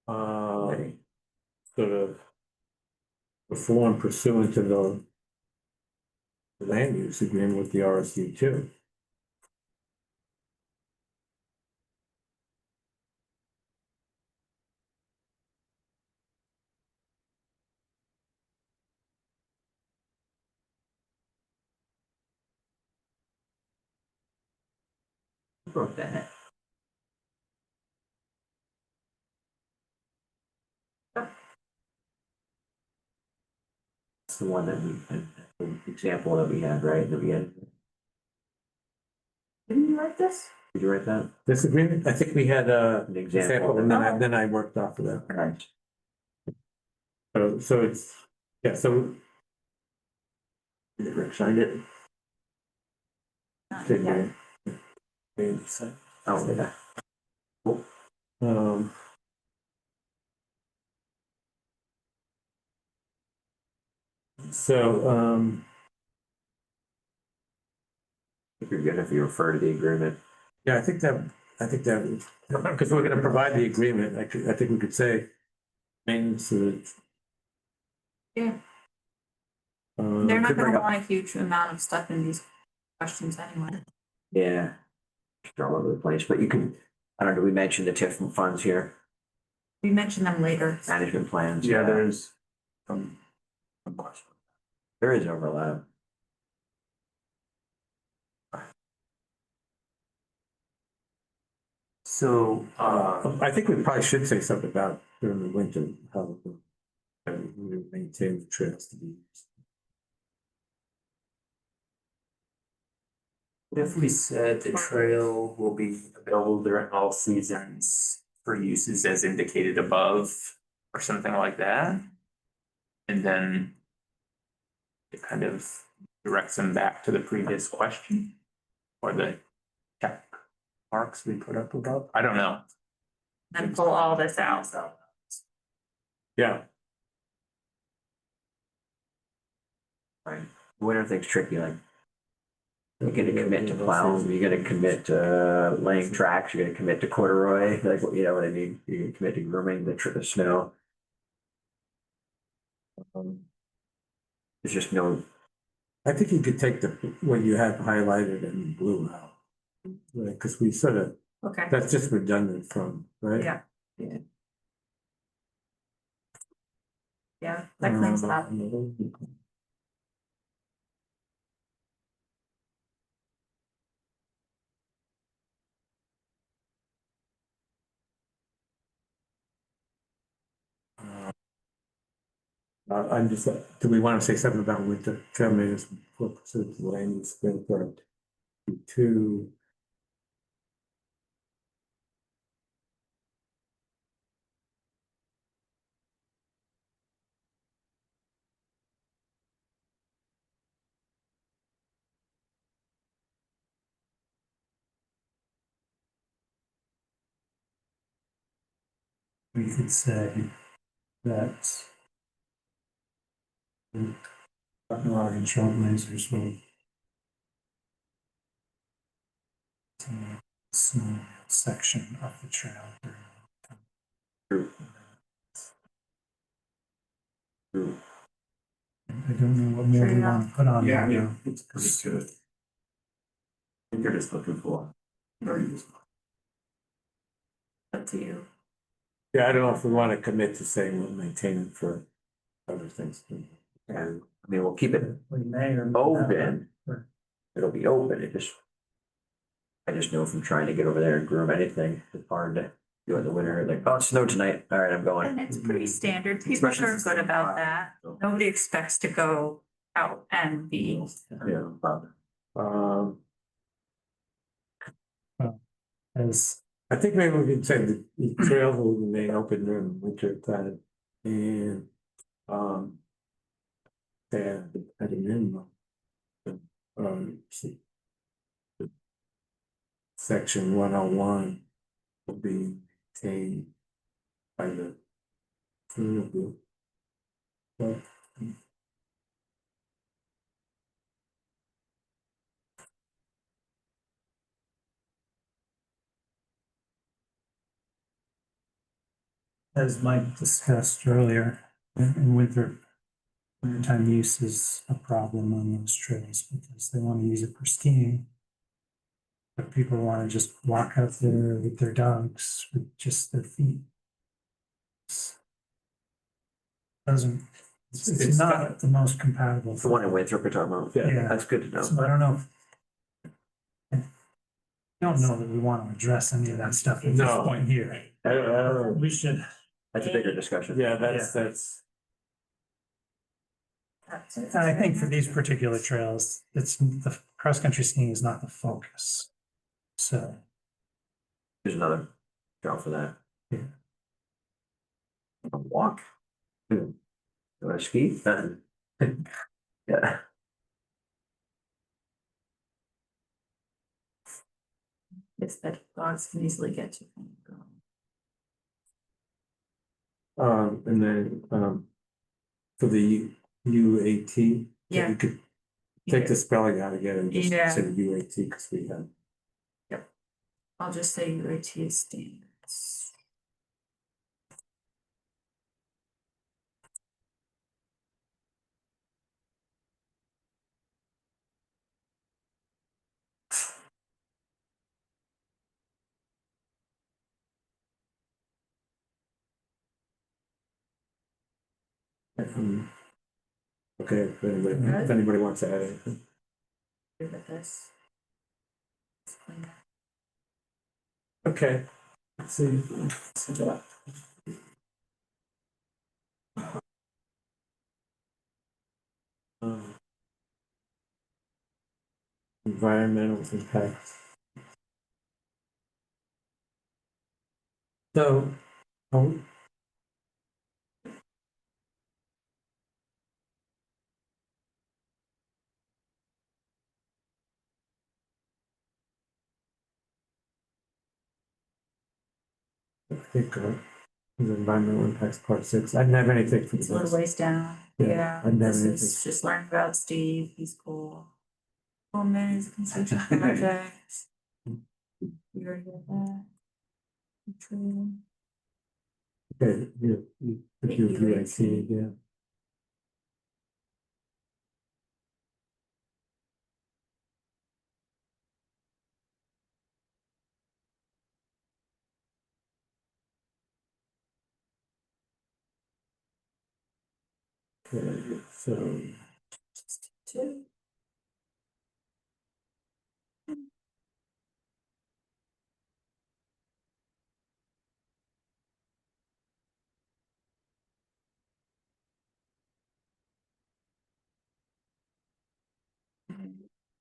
sort of performed pursuant to the land use agreement with the RSU too. Wrote that. That's the one that the example that we had, right, that we had. didn't you write this? Did you write that? This agreement, I think we had An example, example. and then I worked off of that. Right. So it's, yeah, so Did Rick signed it? Not Did yet. Oh, yeah. um. So, If you're good, if you refer to the agreement. yeah, I think that, because we're gonna provide the agreement, I think we could say maintenance of. Yeah. They're not could bring gonna up- want a huge amount of stuff in these questions anyway. Yeah. Just all over the place, but you can, I don't know, we mentioned the TIF funds here, We mention them later. management plans. Yeah, there's some question. There is overlap. So, I think we probably should say something about during the winter, how we maintain the trails to be used. What if we said the trail will be available during all seasons for uses as indicated above, or something like that? And then it kind of directs them back to the previous question, or the check marks we put up above, I don't know. Then pull all this out. Yeah, right, winter thing's tricky, like. You're gonna commit to plowing, you're gonna commit to laying tracks, you're gonna commit to corduroy, like, you know what I mean? You're gonna commit to grooming the snow. There's just no, I think you could take what you have highlighted and blue out. Right, because we sort of, Okay, that's just redundant from, right? yeah. Yeah, that cleans it up. I'm just, do we want to say something about winter trail maintenance for pursuit of land use agreement for two? We could say that Large trailblazers will. Small section of the trail. I don't know what more we want to put on there now. It's pretty good. I think you're just looking for. Up to you. Yeah, I don't know if we want to commit to saying we'll maintain it for other things. And I mean, we'll keep it We may or may not. open. It'll be open. I just know from trying to get over there and groom anything, it's hard to do in the winter. Like, oh, it snowed tonight. All right, I'm going. And it's pretty standard. People are good about that. Nobody expects to go out and be. Yeah. As I think maybe we can say the trails will remain open during winter time and, and at a minimum. See. Section 101 will be maintained by the. But, as Mike discussed earlier, in wintertime use is a problem on those trails because they want to use it for skiing. But people want to just walk out there with their dogs with just their feet. Doesn't, it's not the most compatible. The one in Winthrop we're talking about. Yeah. That's good to know. So I don't know. I don't know that we want to address any of that stuff at this No. point here. I don't know. We should. That's a bigger discussion. Yeah, that's. And I think for these particular trails, it's the cross-country skiing is not the focus. So, There's another trail for that. Yeah. A walk. You want to ski? Yeah. It's that dogs can easily get to. And then, for the UAT. Yeah. You could take the spelling out again and just Yeah. say UAT because we have. I'll just say UAT standards. Okay, if anybody wants to add anything. Good with this. Okay, let's see. Environmental impacts. So, I think, the environmental impacts part 6, I didn't have anything for It's a little this. ways down. Yeah, Yeah, I've never this been is to- just learning about Steve. He's cool. Oh man, he's a construction project. You already got that. True. Okay, you do UAT, yeah. Okay, so. Two.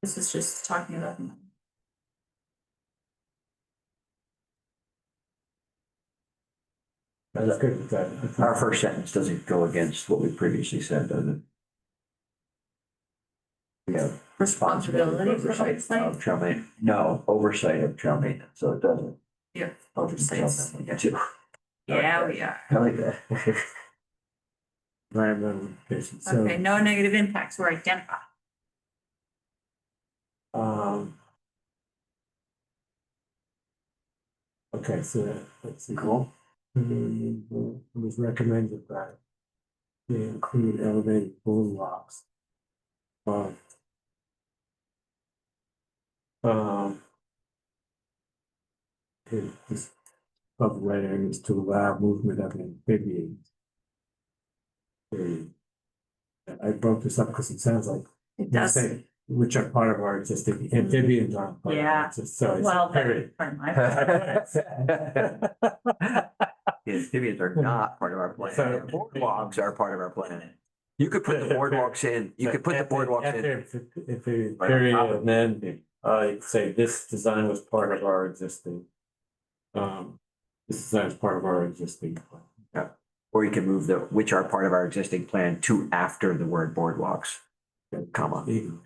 This is just talking about. That's good with that. Our first sentence doesn't go against what we previously said, does it? We have Responsibility for oversight oversight. of trail maintenance. No, oversight of trail maintenance, so it doesn't. Yeah, oversight. Too. Yeah, we are. I like that. environmental implications, so. Okay, no negative impacts were identified. Okay, so let's see. Cool. It was recommended that they include elevated boardwalks. Um, in this of wet areas to allow movement of amphibians. I broke this up because it sounds like It they does. say, which are part of our existing amphibians aren't. part of Yeah. it, so it's Well, period. that's part of my. The amphibians are not part of our plan. So- Boardwalks are part of our plan. You could put the boardwalks in, you could put the boardwalks in. If a period, and then, say this design was part of our existing. This design is part of our existing plan. Or you can move the, which are part of our existing plan to after the word boardwalks, comma. Good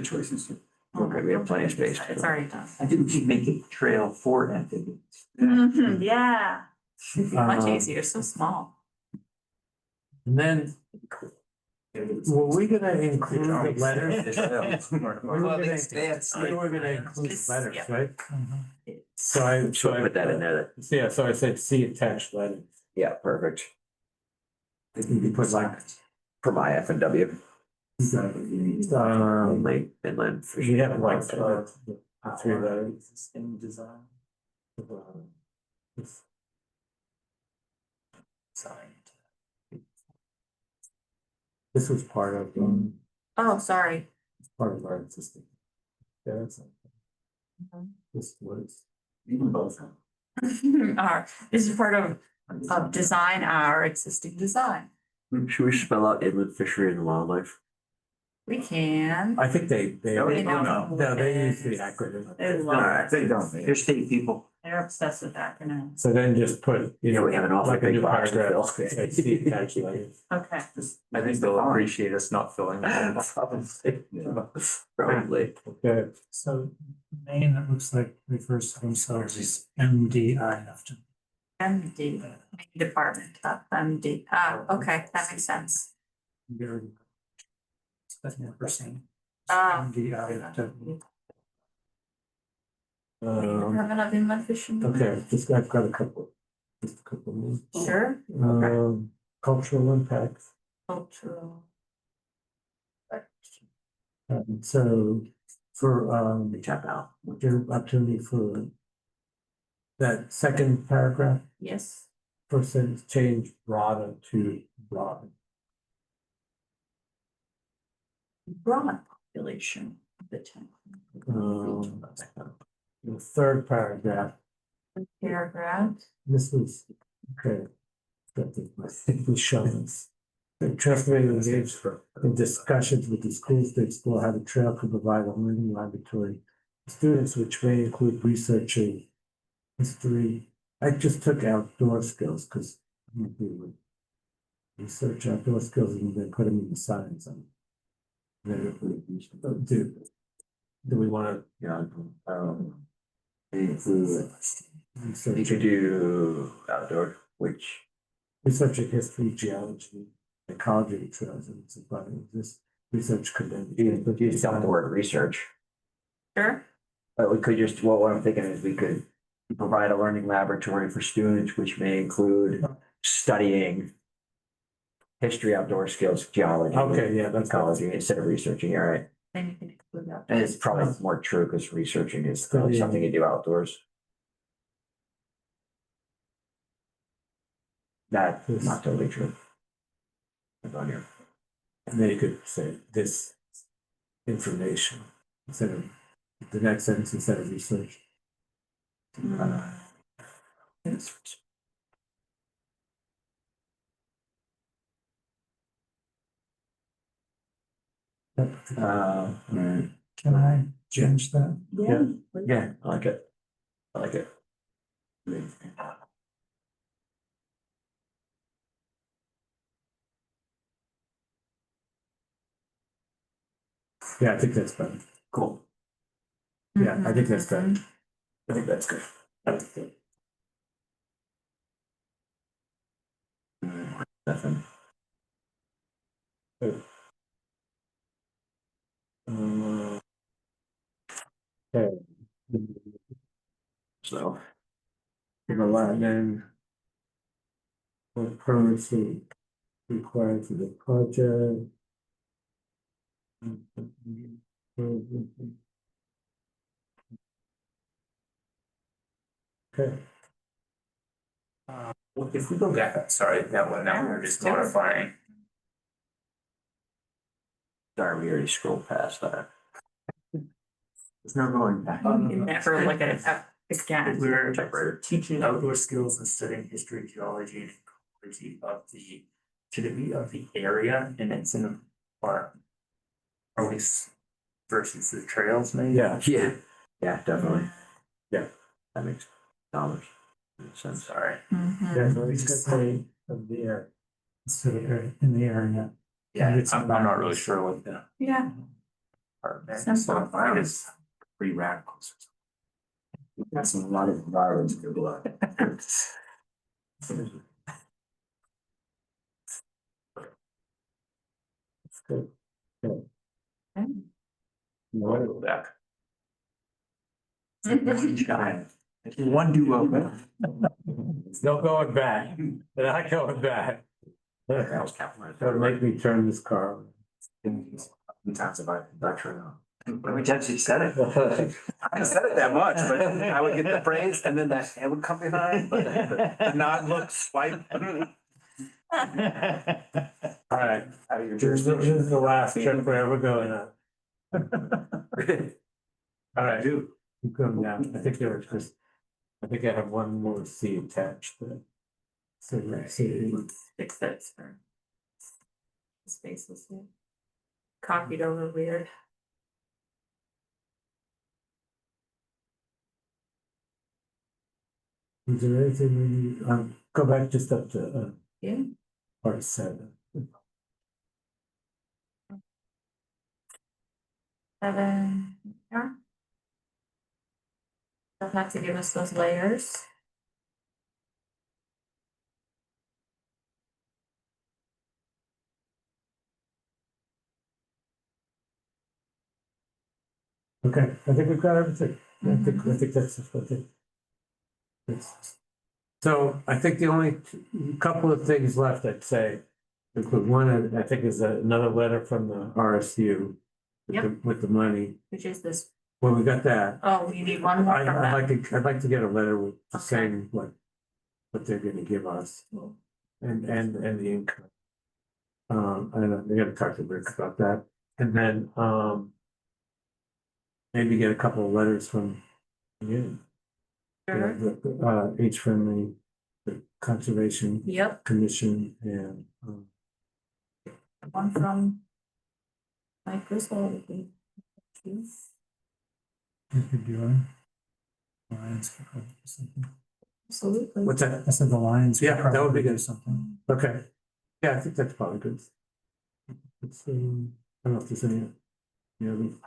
choices. Okay, we have plenty of space. It's already done. I didn't keep making trail for amphibians. Mhm, yeah, much Um, easier, so small. And then, were we gonna include the letters? We were gonna include This- letters, yeah. right? Mhm. So I. So put that in there. Yeah, so I said see attached letters. Yeah, perfect. It can be put like. For my F and W. Inland, inland. We have like, the three letters. In design. This was part of, Oh, sorry. part of our existing. Yeah, that's. Mhm. This was. Even both. This is part of design our existing design. Should we spell out inland fishery and wildlife? We can. I think they. No, They use the acronym. They love it. They don't, they're state people. They're obsessed with acronyms. So then just put, Yeah, we have an awful like a big new box to paragraph, fill. say, see attached letters. Okay. I think they'll appreciate us not filling that. Probably. Okay, So Maine, it looks like refers to themselves as MDI often. MD, Department of MD. Oh, okay, that makes sense. That's more percent. Ah. MDI. Department of Inland Fishing. okay, I've got a couple, just a couple more. Sure. Cultural impacts. Cultural. So for, Tap out. give opportunity for that second paragraph, Yes. first sentence change broader to broad. Broad population of the town. The third paragraph, Paragraph. this was, okay. I think we shown this. The trail committee engaged in discussions with the schools to explore how the trail could provide a learning laboratory. for Students, which may include researching history. I just took outdoor skills because we would research outdoor skills and then put them in the science. And then if we do we want to, Include, you could do outdoor, which, researching history, geology, ecology of trails and supplying this research could then. you just don't the word research. Sure. But we could just, what I'm thinking is we could provide a learning laboratory for students, which may include studying history, outdoor skills, geology. Okay, yeah, that's. Ecology instead of researching, all right? Then you can include that. And it's probably more true because researching is something you do outdoors. That's not totally true. It's on here. And then you could say this information instead of the next sentence instead of research. Right. Can I change that? Yeah. Yeah, I like it. I like it. Yeah, I think that's better. Cool. Yeah, I think that's better. I think that's good. That's good. Nothing. Okay. So. The lot then. What permits are required for the project? Okay. Well, if we go back, sorry, that one, now we're just modifying. Sorry, we already scrolled past that. There's no going back. Never look at it again. We're teaching outdoor skills and studying history, geology, and ecology of the, should it be of the area and it's in a park? Or versus the trails maybe? Yeah. Yeah. Yeah, definitely. Yeah. That makes dollars. Makes sense. Sorry. Mhm. Yeah, so it's gonna say of the air. Instead of in the area. Yeah, And it's I'm not really sure what the Yeah. part there. Simple. So mine is pretty radical. We've got a lot of violence in your blood. It's good. Good. Okay. Go back. One do-over. There's no going back. They're not going back. That was capitalized. Don't make me turn this car. Sometimes if I, not sure. How many times you said it? I said it that much, but I would get the phrase and then that hand would come behind, but the nod, look, swipe. All right, this is the last trip we're ever going on. All right, keep going down. I think there was just, I think I have one more C attached there. So let's see. Fix that for spaces here. Copied over weird. Is there anything we need, go back just up to, Yeah. part 7. 7. Yeah. They'll have to give us those layers. Okay, I think we've got everything. I think that's what it. So I think the only couple of things left, I'd say. Include one, I think is another letter from the RSU. With the money. Which is this, Well, we got that. oh, you need one more from that. I'd like to get a letter with Okay. saying what they're gonna give us Cool. and the income. I don't know, we gotta talk to Rick about that. And then, maybe get a couple of letters from you. Sure. Each from the Conservation Yep, Commission and, one from Mike Griswold would be. You could do it. Lions could probably do something. Absolutely. what's that? I said the Lions. could Yeah, that would be probably do good. Something. Okay, yeah, I think that's probably good. It's, I don't know if there's any, do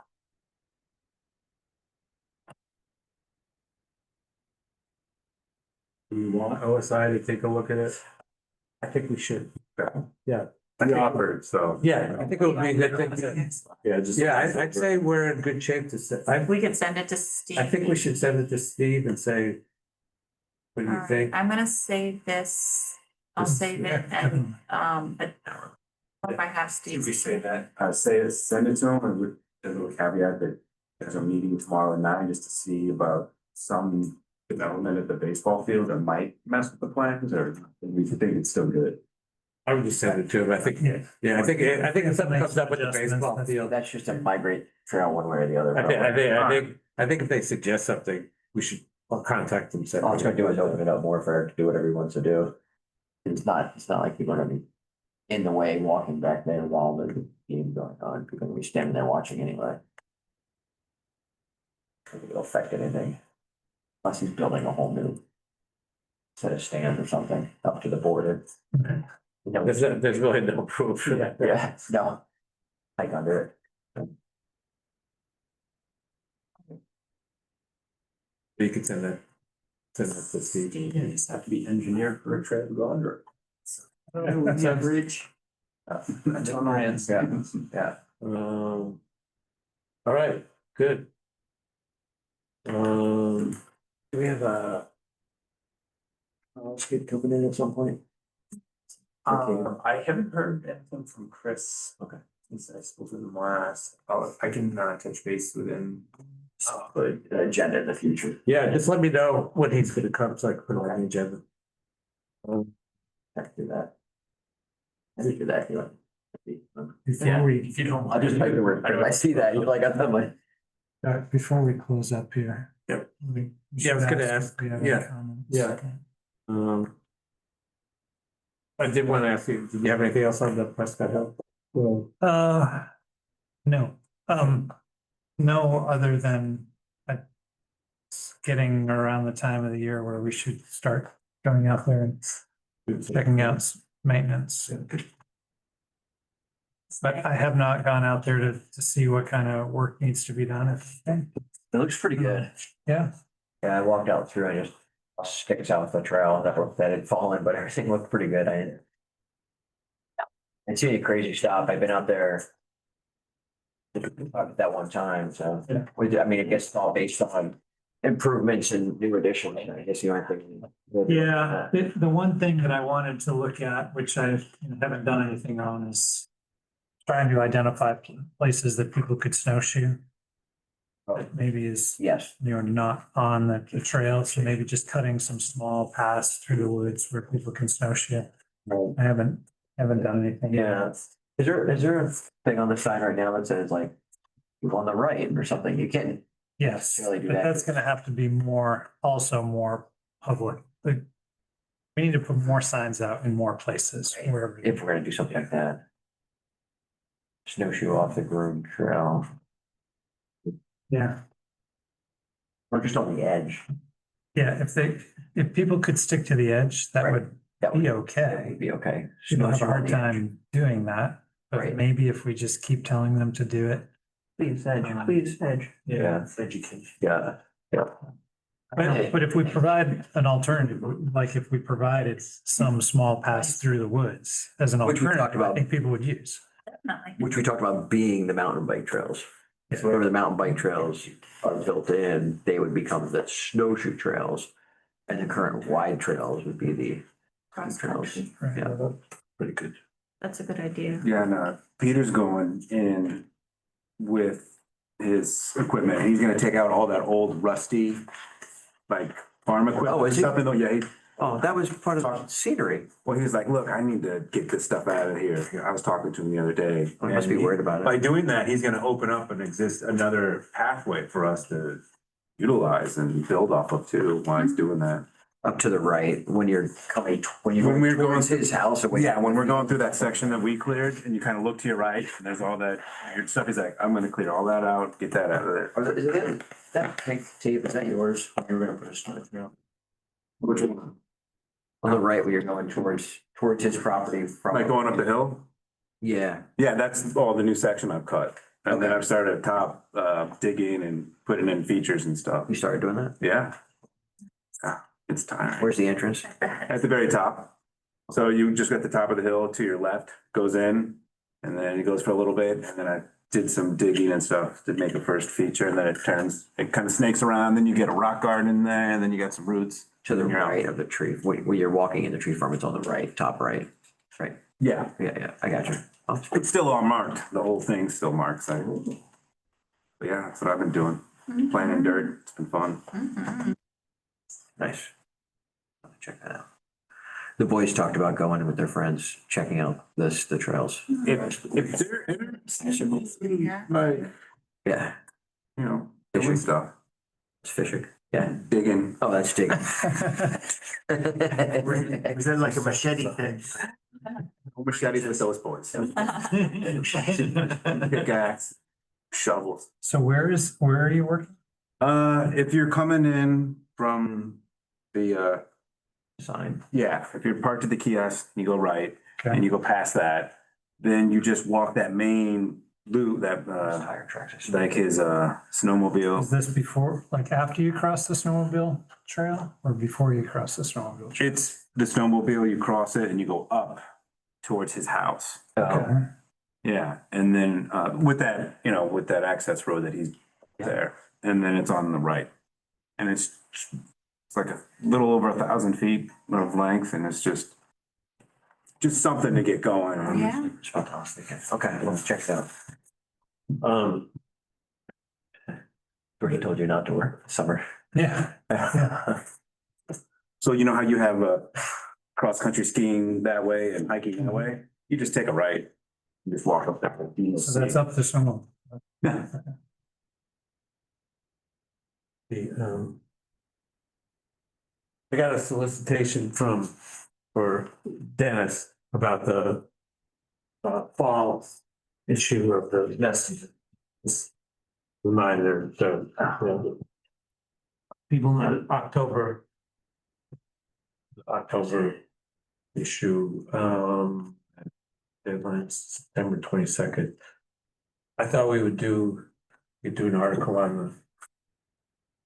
you want OSI to take a look at it? I think we should. Yeah. He offered, so. Yeah, I think it would be a good thing to, Yeah, just. yeah, I'd say we're in good shape to say, We could send it to Steve. I think we should send it to Steve and say, what do you Alright, think? I'm gonna save this. I'll This- save it and, but if I have Steve. that. Send it to him and with a little caveat that there's a meeting tomorrow at 9 just to see about some development at the baseball field that might mess with the plans or we think it's still good. I would just send it to him, I think, yeah, I think if something comes up with the baseball field. That's just a migrate trail one way or the other. I think if they suggest something, we should, I'll contact them. All it's gonna do is open it up more for Eric to do whatever he wants to do. It's not like people are gonna be in the way walking back there while the game going on. People are gonna be standing there watching anyway. I don't think it'll affect anything. Unless he's building a whole new set of stands or something up to the border. No, There's really no proof for that. yeah, no. Like under it. You could send that to Steve. You just have to be engineered for a trail to go under it. Bridge. That's on my end. Yeah. All right, good. Do we have a? Skip coming in at some point? I haven't heard anything from Chris. Okay. Since I spoke with him last. I can touch base with him. Put an agenda in the future. Yeah, just let me know when he's gonna come, so I can put it on the agenda. After that. After that, you know. Before we, If you don't. I'll just type the word, I see that, you're like, I thought my. before we close up here. Yep. we Yeah, I was should gonna if ask, we have any yeah, comments. yeah. I did want to ask you, did you have anything else on the Prescott Hill? Well, No, no, other than it's getting around the time of the year where we should start going out there and checking out maintenance. But I have not gone out there to see what kind of work needs to be done. It looks pretty good. Yeah, Yeah, I walked out through, I just sticks out with the trail that had fallen, but everything looked pretty good. I didn't see any crazy stuff. I've been out there that one time, so. Yeah. I mean, I guess it's all based on improvements and new additions. I guess the only thing. yeah. The one thing that I wanted to look at, which I haven't done anything on, is trying to identify places that people could snowshoe. That maybe is, Yes, not on the trail, so maybe just cutting some small paths through the woods where people can snowshoe. right. I haven't done anything. Yeah. Is there a thing on the sign right now that says like on the right or something? You can. Yes, Really do but that. that's gonna have to be more public. Like, we need to put more signs out in more places wherever. If we're gonna do something like that. Snowshoe off the groomed trail, Yeah, or just on the edge. yeah, if people could stick to the edge, that Right. would That be would okay. be okay. You don't have a Snowshoe on hard the edge. time doing that, but Right. maybe if we just keep telling them to do it. Please edge, please edge. Yeah, Education. yeah, yeah. But if we provide an alternative, like if we provided some small pass through the woods as an Which we talked alternative, I about. think people would use. Definitely. Which we talked about being the mountain bike trails. So wherever the mountain bike trails are built in, they would become the snowshoe trails. And the current wide trails would be the Cross trails. country. Right. Yeah. Pretty good. That's a good idea. Yeah, and Peter's going in with his equipment. He's gonna take out all that old rusty, like farm equipment. Oh, is he? Stuff in the, yeah, Oh, that was part of the scenery. well, he was like, look, I need to get this stuff out of here. I was talking to him the other day. I must be and worried about By it. doing that, he's gonna open up another pathway for us to utilize and build off of too, while he's doing that. Up to the right, when you're coming, when When you're we're going going towards through- his house. away Yeah, from- when we're going through that section that we cleared and you kind of look to your right and there's all that weird stuff, he's like, I'm gonna clear all that out, get that out of there. Is it that pink tape, is that yours? You were gonna put a stone through. Which one? On the right, where you're going towards his property from. Like going up the hill? Yeah, Yeah, that's all the new section I've cut. And then Okay. I've started at top, digging and putting in features and stuff. you started doing that? Yeah. Ah, it's tiring. Where's the entrance? At the very top. So you just got the top of the hill to your left, goes in, and then it goes for a little bit, and then I did some digging and stuff to make a first feature, and then it kind of snakes around, then you get a rock garden in there, and then you got some roots. To the Yeah. right of the tree, where you're walking in the tree farm, it's on the right, top right. Right, Yeah, yeah, I got you. Oh, it's still all marked. The whole thing's still marked, so. But yeah, that's what I've been doing. Planting dirt. It's been fun. nice. I'll check that out. The boys talked about going with their friends, checking out the trails. If they're interested, Yeah. like, Yeah, you know, doing stuff, it's fishing, yeah. digging. Oh, that's digging. Is that like a machete thing? Machetes with those boys. Pickaxe, shovels. So where are you working? If you're coming in from the, Sign. yeah, if you're parked at the kiosk, you go right and Okay, you go past that, then you just walk that main loop, that, Tire tracks. like his, snowmobile. is this before, like after you cross the snowmobile trail or before you cross the snowmobile trail? It's the snowmobile, you cross it and you go up towards his house. Okay. Yeah, and then with that, you know, with that access road that he's there, and then it's on the right. And it's like a little over 1,000 feet of length, and it's just something to get going. Yeah. It's fantastic. Okay, let's check it out. Already told you not to work summer. Yeah. So you know how you have cross-country skiing that way and hiking that way? You just take a right, and just walk up there. So that's up to someone. Yeah. I got a solicitation for Dennis about the fall issue of the messages. Just reminder, people in October issue, deadline September 22nd. I thought we'd do an article on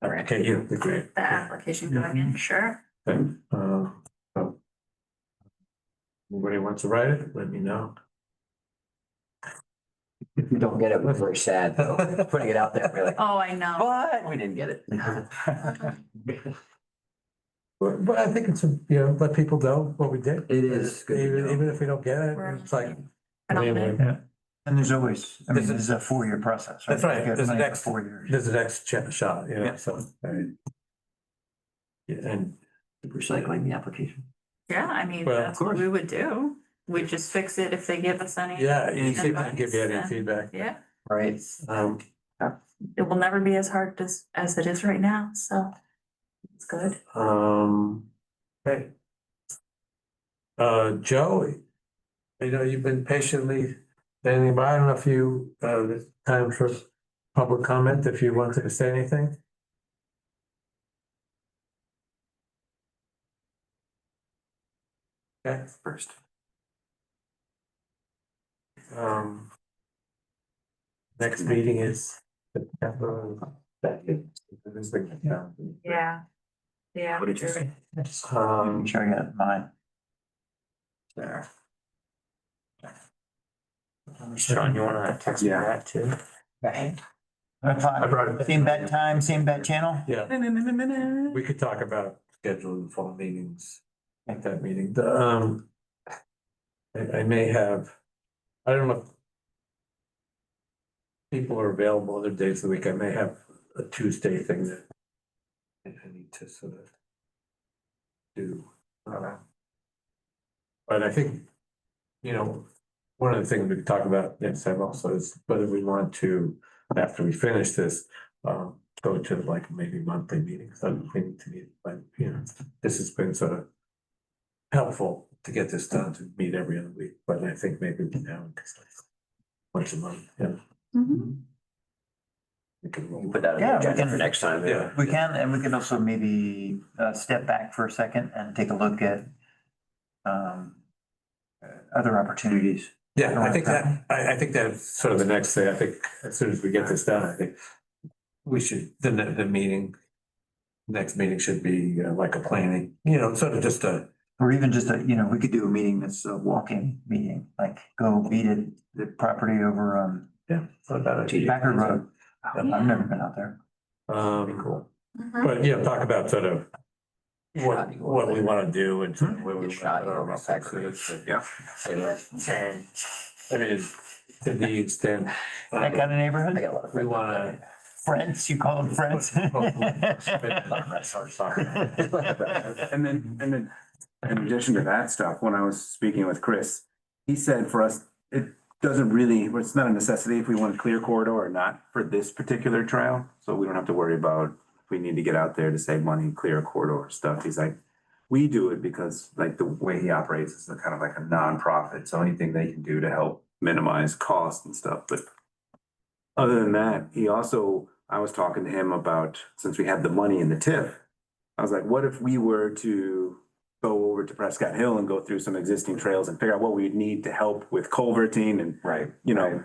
the application, the grant. The application going in, sure. And, anybody wants to write it, let me know. If we don't get it, we're very sad. Putting it out there, really. Oh, I know. But we didn't get it. But I think it's, let people know what we did. It is good to know. Even if we don't get it, it's like. Phenomenal. And there's always, I mean, There's a- this is a 4-year process. That's right. You got There's an money for next- 4 years. There's the next shot, so. Yeah, and Recycling the application. Yeah, I mean, Well, of that's what course. we would do. We just fix it if they give us any. yeah, you see if I can give you any advice, feedback. Yeah, Right. it will never be as hard as it is right now, so it's good. Okay. Joe, you've been patiently standing by. I don't know if you, it's time for public comment, if you wanted to say anything. Okay, first. Next meeting is September. Yeah. Yeah. What did you say? I'm sure I got mine. There. Sean, you wanna text me Yeah. that too? That's I brought fine. it. Same bet time, same bet channel? Yeah, we could talk about scheduling fall meetings at that meeting. I may have, I don't know. If people are available other days of the week. I may have a Tuesday thing that I need to sort of do. But I think, one of the things we could talk about next time also is whether we want to, after we finish this, go to like maybe monthly meetings. I don't think to meet, but this has been sort of helpful to get this done, to meet every other week, but I think maybe now it's like once a month, Mhm. We can roll. Put that on Yeah, the we agenda can- for next time. Yeah. We can, and we can also maybe step back for a second and take a look at other opportunities. Yeah, I think I think that's sort of the next thing. I think as soon as we get this done, I think we should, the next meeting should be like a planning, sort of just a, Or even just we could do a meeting that's a walking meeting, like go meet at the property over it's not a bad idea. Packard Road. I've never been out there. Cool. Mhm. But talk about sort of what we want to do and sort of where we Get shot, want yeah, to. exactly. Yeah. I mean, to the extent. That kind of I neighborhood? got a lot of We friends. wanna. Friends, you call them friends? And then, in addition to that stuff, when I was speaking with Chris, he said for us, it doesn't really, it's not a necessity if we want a clear corridor or not for this particular trail. So we don't have to worry about if we need to get out there to save money, clear a corridor stuff. He's like, we do it because like the way he operates is kind of like a nonprofit. So anything they can do to help minimize costs and stuff. But other than that, I was talking to him about, since we had the money in the TIF, I was like, what if we were to go over to Prescott Hill and go through some existing trails and figure out what we'd need to help with culverting and, Right.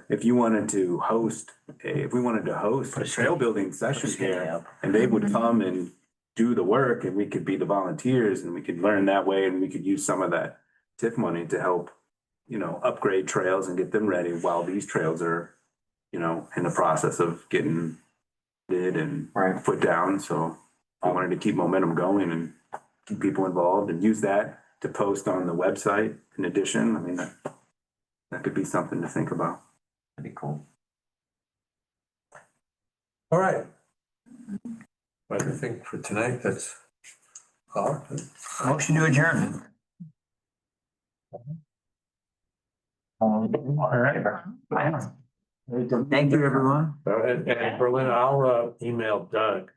if we wanted to host a trail building session here and they would come and do the work and we could be the volunteers and we could learn that way and we could use some of that TIF money to help, upgrade trails and get them ready while these trails are, in the process of getting bid and Right. put down. So I wanted to keep momentum going and keep people involved and use that to post on the website in addition. I mean, that could be something to think about. That'd be cool. All right. I think for tonight, that's all. Motion to adjourn. All right. Thank you, everyone. And Berlin, I'll email Doug